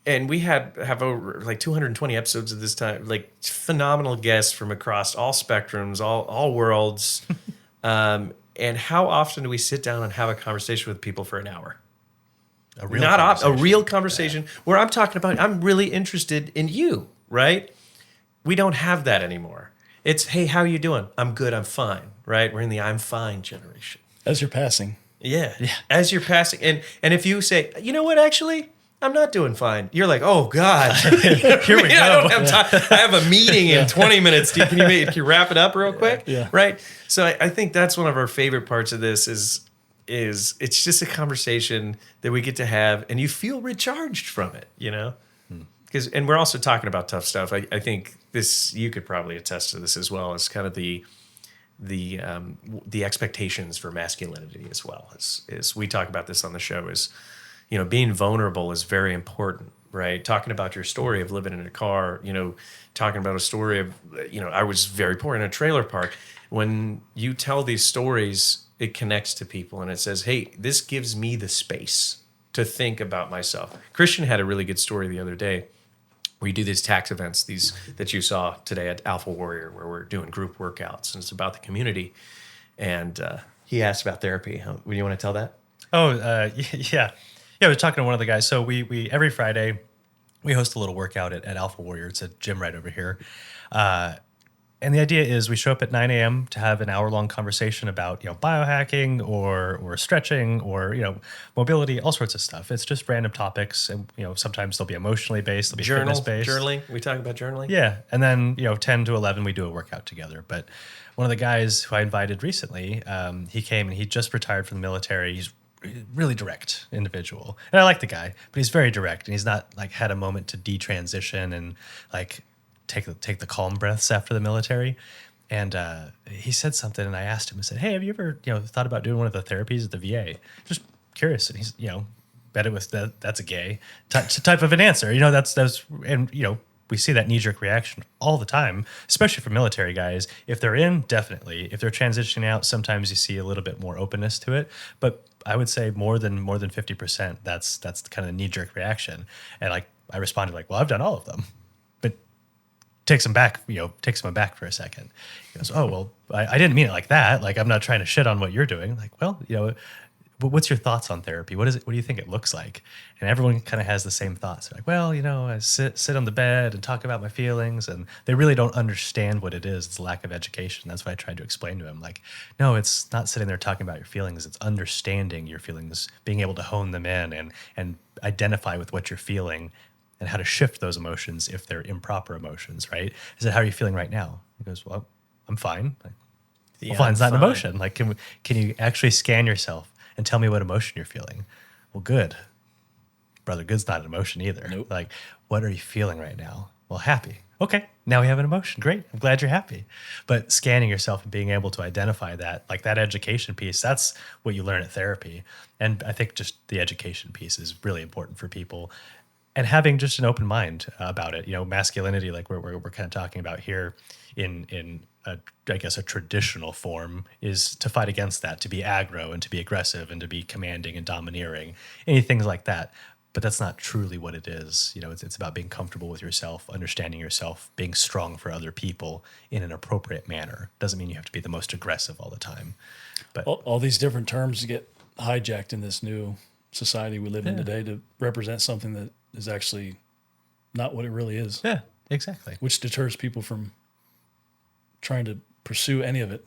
And we have over like 220 episodes of this time, like phenomenal guests from across all spectrums, all worlds. And how often do we sit down and have a conversation with people for an hour? A real conversation where I'm talking about, I'm really interested in you, right? We don't have that anymore. It's, hey, how are you doing? I'm good, I'm fine, right? We're in the I'm fine generation. As you're passing. Yeah. As you're passing. And if you say, you know what, actually, I'm not doing fine. You're like, oh God, here we go. I don't have time. I have a meeting in 20 minutes. Can you wrap it up real quick? Yeah. Right. So I think that's one of our favorite parts of this is it's just a conversation that we get to have, and you feel recharged from it. You know, and we're also talking about tough stuff. I think you could probably attest to this as well as kind of the expectations for masculinity as well as we talk about this on the show is. You know, being vulnerable is very important, right? Talking about your story of living in a car, talking about a story of, I was very poor in a trailer park. When you tell these stories, it connects to people and it says, hey, this gives me the space to think about myself. Christian had a really good story the other day. We do these tax events, these that you saw today at Alpha Warrior, where we're doing group workouts and it's about the community. And he asked about therapy. Would you want to tell that? Oh, yeah. Yeah, I was talking to one of the guys. So we every Friday, we host a little workout at Alpha Warrior. It's a gym right over here. And the idea is we show up at 9 a.m. to have an hour-long conversation about, biohacking or stretching or, mobility, all sorts of stuff. It's just random topics. And, sometimes they'll be emotionally based, they'll be fitness-based. Journaling. We talk about journaling? Yeah. And then, 10 to 11, we do a workout together. But one of the guys who I invited recently, he came and he just retired from the military. He's really direct individual. And I like the guy, but he's very direct and he's not like had a moment to detransition and like take the calm breaths after the military. And he said something and I asked him, I said, hey, have you ever, thought about doing one of the therapies at the VA? Just curious. And he's, bet it was that's a gay type of an answer. And, we see that knee-jerk reaction all the time, especially for military guys. If they're in, definitely. If they're transitioning out, sometimes you see a little bit more openness to it. But I would say more than 50%, that's kind of a knee-jerk reaction. And like I responded like, well, I've done all of them. But takes him aback for a second. He goes, oh, well, I didn't mean it like that. Like, I'm not trying to shit on what you're doing. Like, well, what's your thoughts on therapy? What do you think it looks like? And everyone kind of has the same thoughts. They're like, well, I sit on the bed and talk about my feelings, and they really don't understand what it is. It's lack of education. That's what I tried to explain to him. Like, no, it's not sitting there talking about your feelings. It's understanding your feelings, being able to hone them in and identify with what you're feeling and how to shift those emotions if they're improper emotions, right? I said, how are you feeling right now? He goes, well, I'm fine. Like, well, fine's not an emotion. Like, can you actually scan yourself and tell me what emotion you're feeling? Well, good. Brother, good's not an emotion either. Nope. Like, what are you feeling right now? Well, happy. Okay, now we have an emotion. Great. I'm glad you're happy. But scanning yourself and being able to identify that, like that education piece, that's what you learn at therapy. And I think just the education piece is really important for people. And having just an open mind about it, masculinity, like we're kind of talking about here in I guess a traditional form, is to fight against that, to be aggro and to be aggressive and to be commanding and domineering, anything like that. But that's not truly what it is. It's about being comfortable with yourself, understanding yourself, being strong for other people in an appropriate manner. Doesn't mean you have to be the most aggressive all the time. But all these different terms get hijacked in this new society we live in today to represent something that is actually not what it really is. Yeah, exactly. Which deters people from trying to pursue any of it.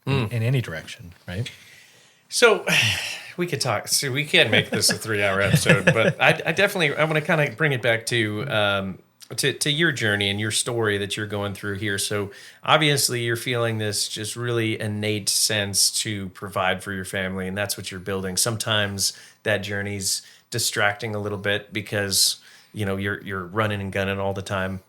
In any direction, right? So we could talk. So we can't make this a 3-hour episode, but I want to kind of bring it back to your journey and your story that you're going through here. So obviously you're feeling this just really innate sense to provide for your family, and that's what you're building. Sometimes that journey's distracting a little bit because you're running and gunning all the time.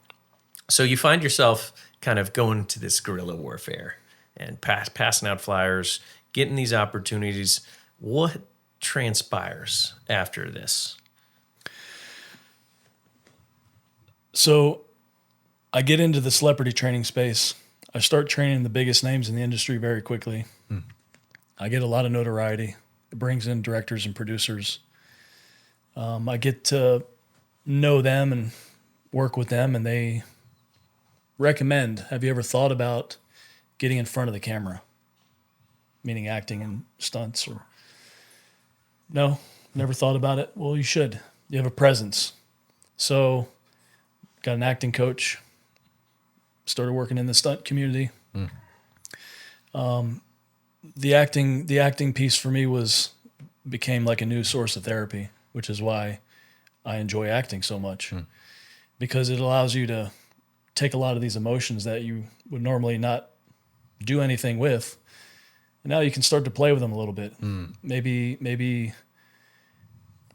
So you find yourself kind of going to this guerrilla warfare and passing out flyers, getting these opportunities. What transpires after this? So I get into the celebrity training space. I start training the biggest names in the industry very quickly. I get a lot of notoriety. It brings in directors and producers. I get to know them and work with them, and they recommend, have you ever thought about getting in front of the camera? Meaning acting and stunts, or no, never thought about it. Well, you should. You have a presence. So got an acting coach, started working in the stunt community. The acting piece for me became like a new source of therapy, which is why I enjoy acting so much, because it allows you to take a lot of these emotions that you would normally not do anything with. And now you can start to play with them a little bit. Maybe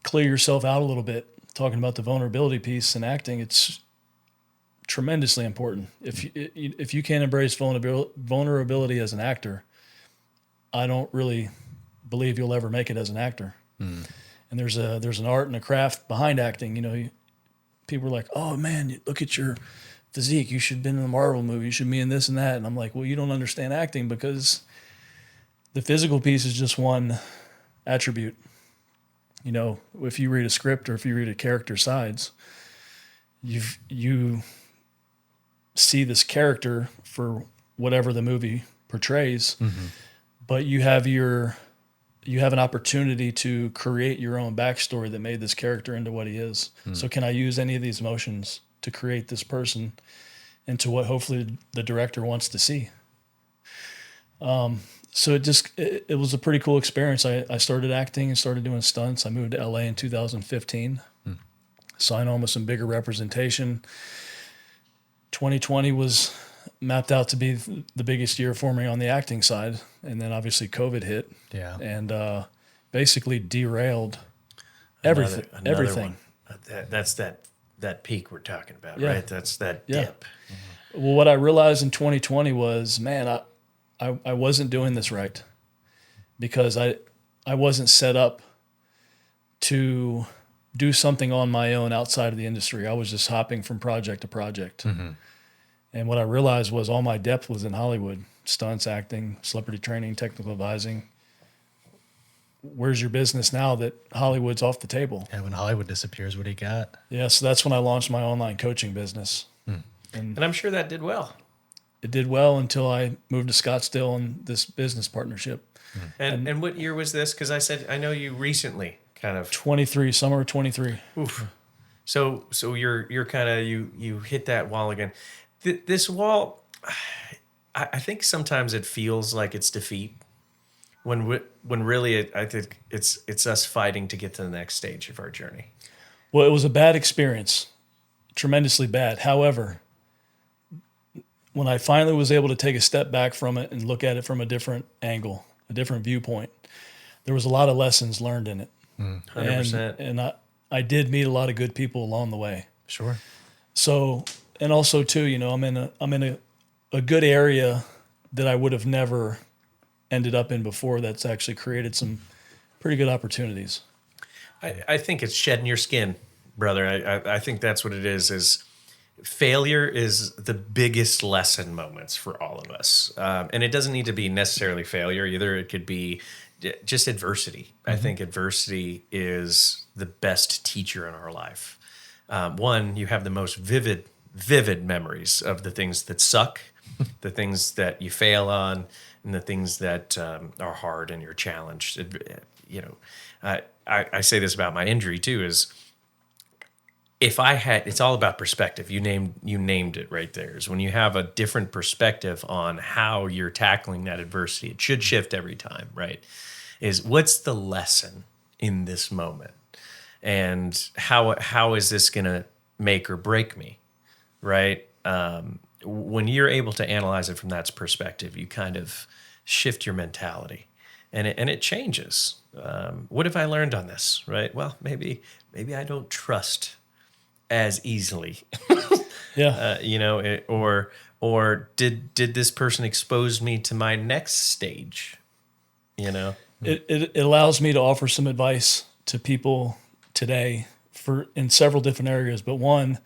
clear yourself out a little bit. Talking about the vulnerability piece in acting, it's tremendously important. If you can't embrace vulnerability as an actor, I don't really believe you'll ever make it as an actor. And there's an art and a craft behind acting. People are like, "Oh man, look at your physique. You should have been in a Marvel movie. You should be in this and that." And I'm like, "Well, you don't understand acting, because the physical piece is just one attribute. If you read a script or if you read a character sides, you see this character for whatever the movie portrays, but you have an opportunity to create your own backstory that made this character into what he is. So can I use any of these emotions to create this person into what hopefully the director wants to see?" So it was a pretty cool experience. I started acting and started doing stunts. I moved to LA in 2015, signed on with some bigger representation. 2020 was mapped out to be the biggest year for me on the acting side. And then obviously COVID hit and basically derailed everything. Everything. That's that peak we're talking about, right? That's that dip. Well, what I realized in 2020 was, man, I wasn't doing this right, because I wasn't set up to do something on my own outside of the industry. I was just hopping from project to project. And what I realized was all my depth was in Hollywood: stunts, acting, celebrity training, technical advising. Where's your business now that Hollywood's off the table? And when Hollywood disappears, what do you got? Yeah, so that's when I launched my online coaching business. And I'm sure that did well. It did well until I moved to Scottsdale on this business partnership. And what year was this? Because I know you recently kind of 23, summer of 23. Oof. So you're kind of you hit that wall again. This wall, I think sometimes it feels like it's defeat, when really I think it's us fighting to get to the next stage of our journey. Well, it was a bad experience, tremendously bad. However, when I finally was able to take a step back from it and look at it from a different angle, a different viewpoint, there was a lot of lessons learned in it. 100%. And I did meet a lot of good people along the way. Sure. So and also too, I'm in a good area that I would have never ended up in before. That's actually created some pretty good opportunities. I think it's shedding your skin, brother. I think that's what it is failure is the biggest lesson moments for all of us. And it doesn't need to be necessarily failure either. It could be just adversity. I think adversity is the best teacher in our life. One, you have the most vivid memories of the things that suck, the things that you fail on, and the things that are hard and you're challenged. I say this about my injury too, is it's all about perspective. You named it right there. Is when you have a different perspective on how you're tackling that adversity, it should shift every time, right? Is what's the lesson in this moment? And how is this going to make or break me, right? When you're able to analyze it from that perspective, you kind of shift your mentality, and it changes. What have I learned on this, right? Well, maybe I don't trust as easily. Yeah. Or did this person expose me to my next stage? It allows me to offer some advice to people today in several different areas. But one,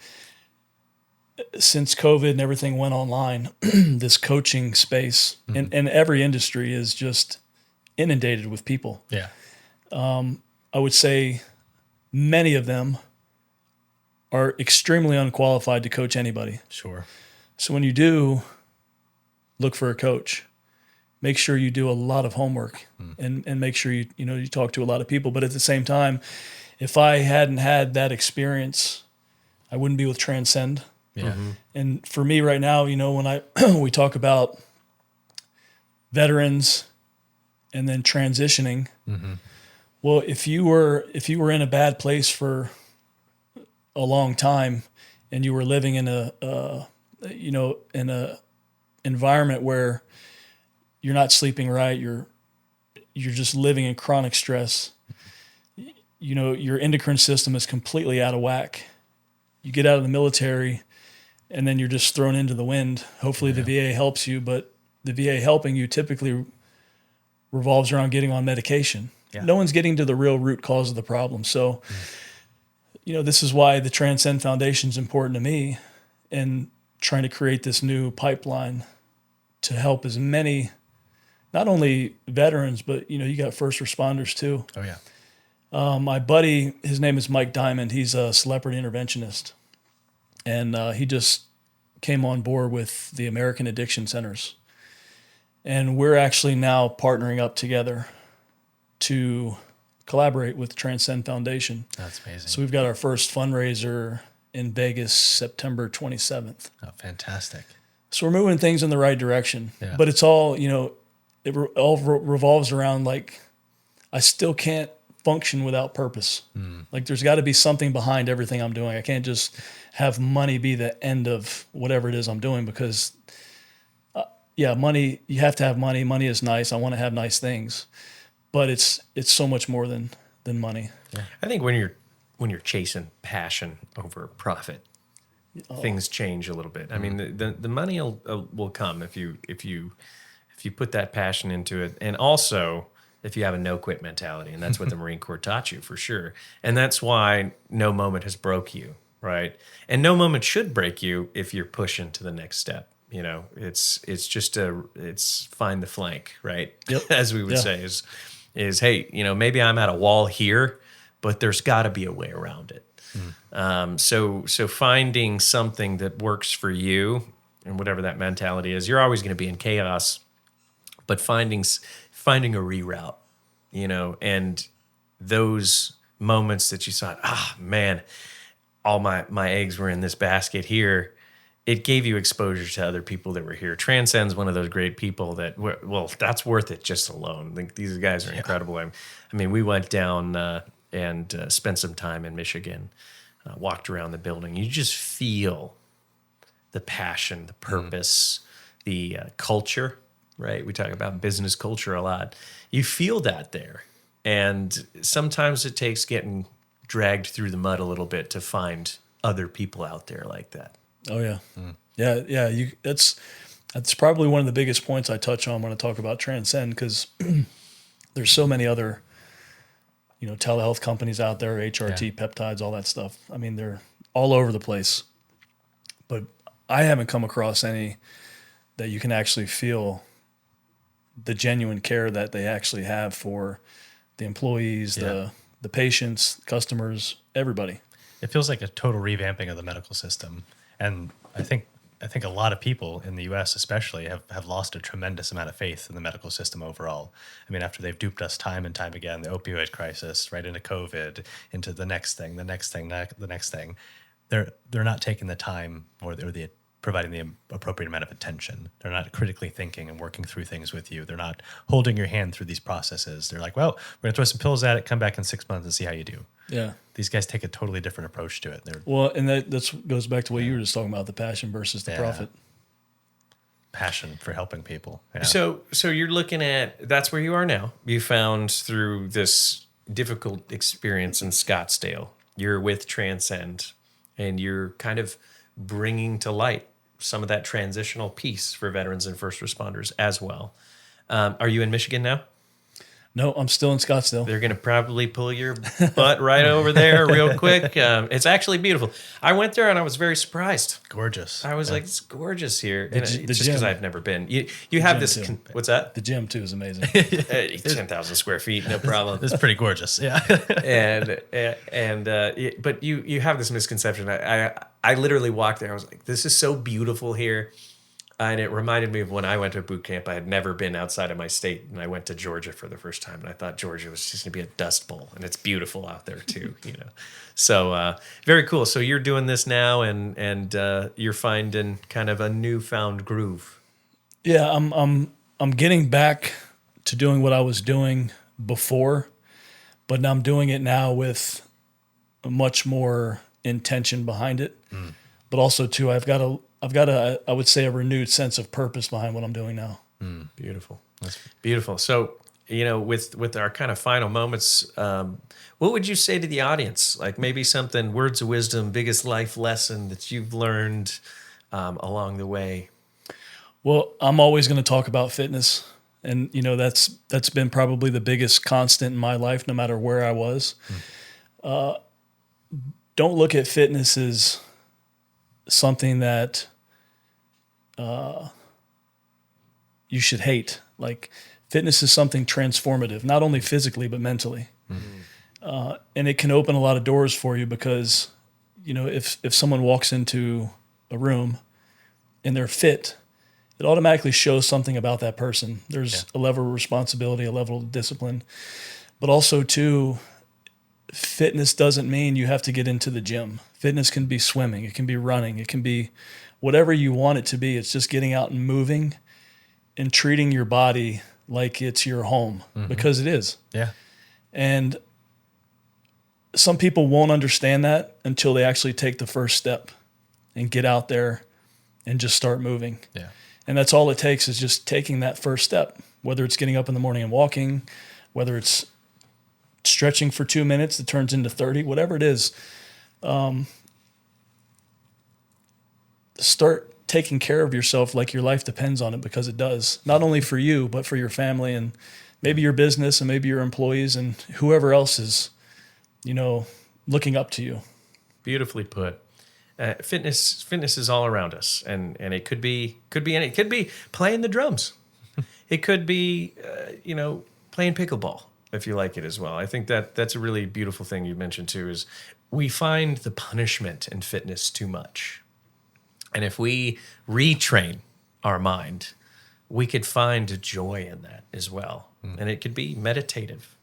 since COVID and everything went online, this coaching space in every industry is just inundated with people. Yeah. I would say many of them are extremely unqualified to coach anybody. Sure. So when you do look for a coach, make sure you do a lot of homework and make sure you talk to a lot of people. But at the same time, if I hadn't had that experience, I wouldn't be with Transcend. Yeah. Mm-hmm. And for me right now, when we talk about veterans and then transitioning, well, if you were in a bad place for a long time and you were living in a environment where you're not sleeping right, you're just living in chronic stress, your endocrine system is completely out of whack. You get out of the military and then you're just thrown into the wind. Hopefully the VA helps you, but the VA helping you typically revolves around getting on medication. Yeah. No one's getting to the real root cause of the problem. So, this is why the Transcend Foundation is important to me, and trying to create this new pipeline to help as many, not only veterans, but, you got first responders too. Oh, yeah. My buddy, his name is Mike Diamond. He's a celebrity interventionist. And he just came on board with the American Addiction Centers. And we're actually now partnering up together to collaborate with Transcend Foundation. That's amazing. So we've got our first fundraiser in Vegas, September 27th. Oh, fantastic. So we're moving things in the right direction. Yeah. But it's all, all revolves around, like, I still can't function without purpose. Like, there's got to be something behind everything I'm doing. I can't just have money be the end of whatever it is I'm doing, because money, you have to have money. Money is nice. I want to have nice things, but it's so much more than money. Yeah. I think when you're chasing passion over profit, things change a little bit. I mean, the money will come if you put that passion into it, and also if you have a no quit mentality, and that's what the Marine Corps taught you for sure. And that's why no moment has broke you, right? And no moment should break you if you're pushing to the next step. It's just it's find the flank, right? Yep. As we would say is, hey, maybe I'm at a wall here, but there's got to be a way around it. So finding something that works for you, and whatever that mentality is, you're always going to be in chaos, but finding a reroute, and those moments that you thought, man, all my eggs were in this basket here. It gave you exposure to other people that were here. Transcend's one of those great people that, that's worth it just alone. Like, these guys are incredible. I mean, we went down and spent some time in Michigan, walked around the building. You just feel the passion, the purpose, the culture, right? We talk about business culture a lot. You feel that there. And sometimes it takes getting dragged through the mud a little bit to find other people out there like that. Oh yeah. Yeah. That's probably one of the biggest points I touch on when I talk about Transcend, because there's so many other, telehealth companies out there, HRT, peptides, all that stuff. I mean, they're all over the place, but I haven't come across any that you can actually feel the genuine care that they actually have for the employees, the patients, customers, everybody. It feels like a total revamping of the medical system. And I think a lot of people in the US especially have lost a tremendous amount of faith in the medical system overall. I mean, after they've duped us time and time again, the opioid crisis, right into COVID, into the next thing, they're not taking the time or the providing the appropriate amount of attention. They're not critically thinking and working through things with you. They're not holding your hand through these processes. They're like, well, we're gonna throw some pills at it, come back in 6 months and see how you do. Yeah. These guys take a totally different approach to it. And that goes back to what you were just talking about, the passion versus the profit. Passion for helping people. Yeah. So you're looking at, that's where you are now. You found through this difficult experience in Scottsdale, you're with Transcend, and you're kind of bringing to light some of that transitional piece for veterans and first responders as well. Are you in Michigan now? No, I'm still in Scottsdale. They're going to probably pull your butt right over there real quick. It's actually beautiful. I went there and I was very surprised. Gorgeous. I was like, it's gorgeous here. And it's the just because gym. I've never been. You have this, what's that? The gym too is amazing. 10,000 square feet, no problem. It's pretty gorgeous. Yeah. But you have this misconception. I literally walked there. I was like, this is so beautiful here. And it reminded me of when I went to boot camp. I had never been outside of my state, and I went to Georgia for the first time. And I thought Georgia was just going to be a dust bowl, and it's beautiful out there too, So very cool. So you're doing this now, and you're finding kind of a newfound groove. Yeah, I'm getting back to doing what I was doing before, but now I'm doing it now with much more intention behind it. But also too, I've got a I would say a renewed sense of purpose behind what I'm doing now. Beautiful. That's beautiful. So, with our kind of final moments, what would you say to the audience? Like maybe something, words of wisdom, biggest life lesson that you've learned along the way? Well, I'm always going to talk about fitness. And, that's been probably the biggest constant in my life, no matter where I was. Don't look at fitness as something that you should hate. Like, fitness is something transformative, not only physically, but mentally. And it can open a lot of doors for you because, if someone walks into a room and they're fit, it automatically shows something about that person. There's a level of responsibility, a level of discipline, but also too, fitness doesn't mean you have to get into the gym. Fitness can be swimming. It can be running. It can be whatever you want it to be. It's just getting out and moving and treating your body like it's your home, because it is. Yeah. And some people won't understand that until they actually take the first step and get out there and just start moving. Yeah. And that's all it takes, is just taking that first step, whether it's getting up in the morning and walking, whether it's stretching for 2 minutes that turns into 30, whatever it is. Start taking care of yourself like your life depends on it, because it does. Not only for you, but for your family and maybe your business and maybe your employees and whoever else is, looking up to you. Beautifully put. Fitness is all around us, and it could be playing the drums. It could be playing pickleball if you like it as well. I think that's a really beautiful thing you mentioned too, is we find the punishment in fitness too much. And if we retrain our mind, we could find joy in that as well. And it could be meditative.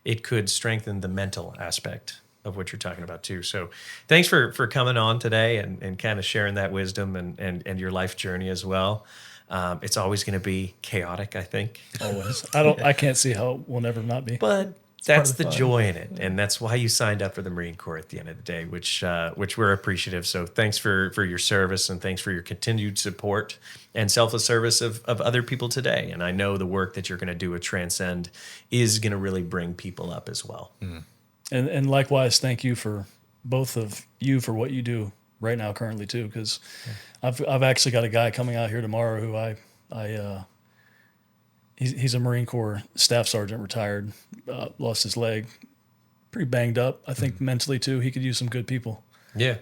It could strengthen the mental aspect of what you're talking about too. So thanks for coming on today and kind of sharing that wisdom and your life journey as well. It's always going to be chaotic, I think. Always. I can't see how it will never not be. But that's the joy in it, and that's why you signed up for the Marine Corps at the end of the day, which we're appreciative. So thanks for your service, and thanks for your continued support and selfless service of other people today. And I know the work that you're going to do with Transcend is going to really bring people up as well. And likewise, thank you for both of you for what you do right now currently too, because I've actually got a guy coming out here tomorrow who he's a Marine Corps staff sergeant, retired, lost his leg, pretty banged up. I think mentally too. He could use some good people. Yeah.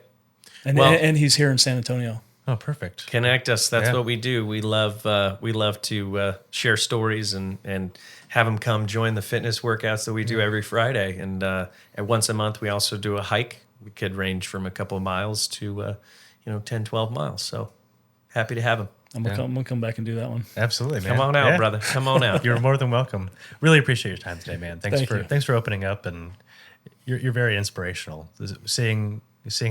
And he's here in San Antonio. Oh, perfect. Connect us. That's Yeah. what we do. We love to share stories and have them come join the fitness workouts that we do every Friday. And once a month, we also do a hike. We could range from a couple of miles to 10, 12 miles. So happy to have them. I'm gonna come back and do that one. Absolutely, man. Come on out, Yeah. brother. Come on out. You're more than welcome. Really appreciate your time today, man. Thank you. Thanks for opening up, and you're very inspirational. Seeing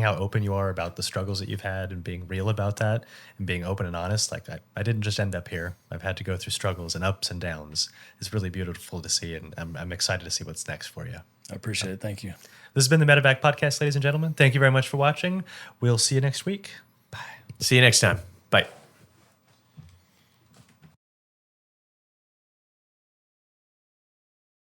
how open you are about the struggles that you've had and being real about that and being open and honest. Like I didn't just end up here. I've had to go through struggles and ups and downs. It's really beautiful to see, and I'm excited to see what's next for you. I appreciate it. Thank you. This has been the Medevac Podcast, ladies and gentlemen. Thank you very much for watching. We'll see you next week. Bye. See you next time. Bye.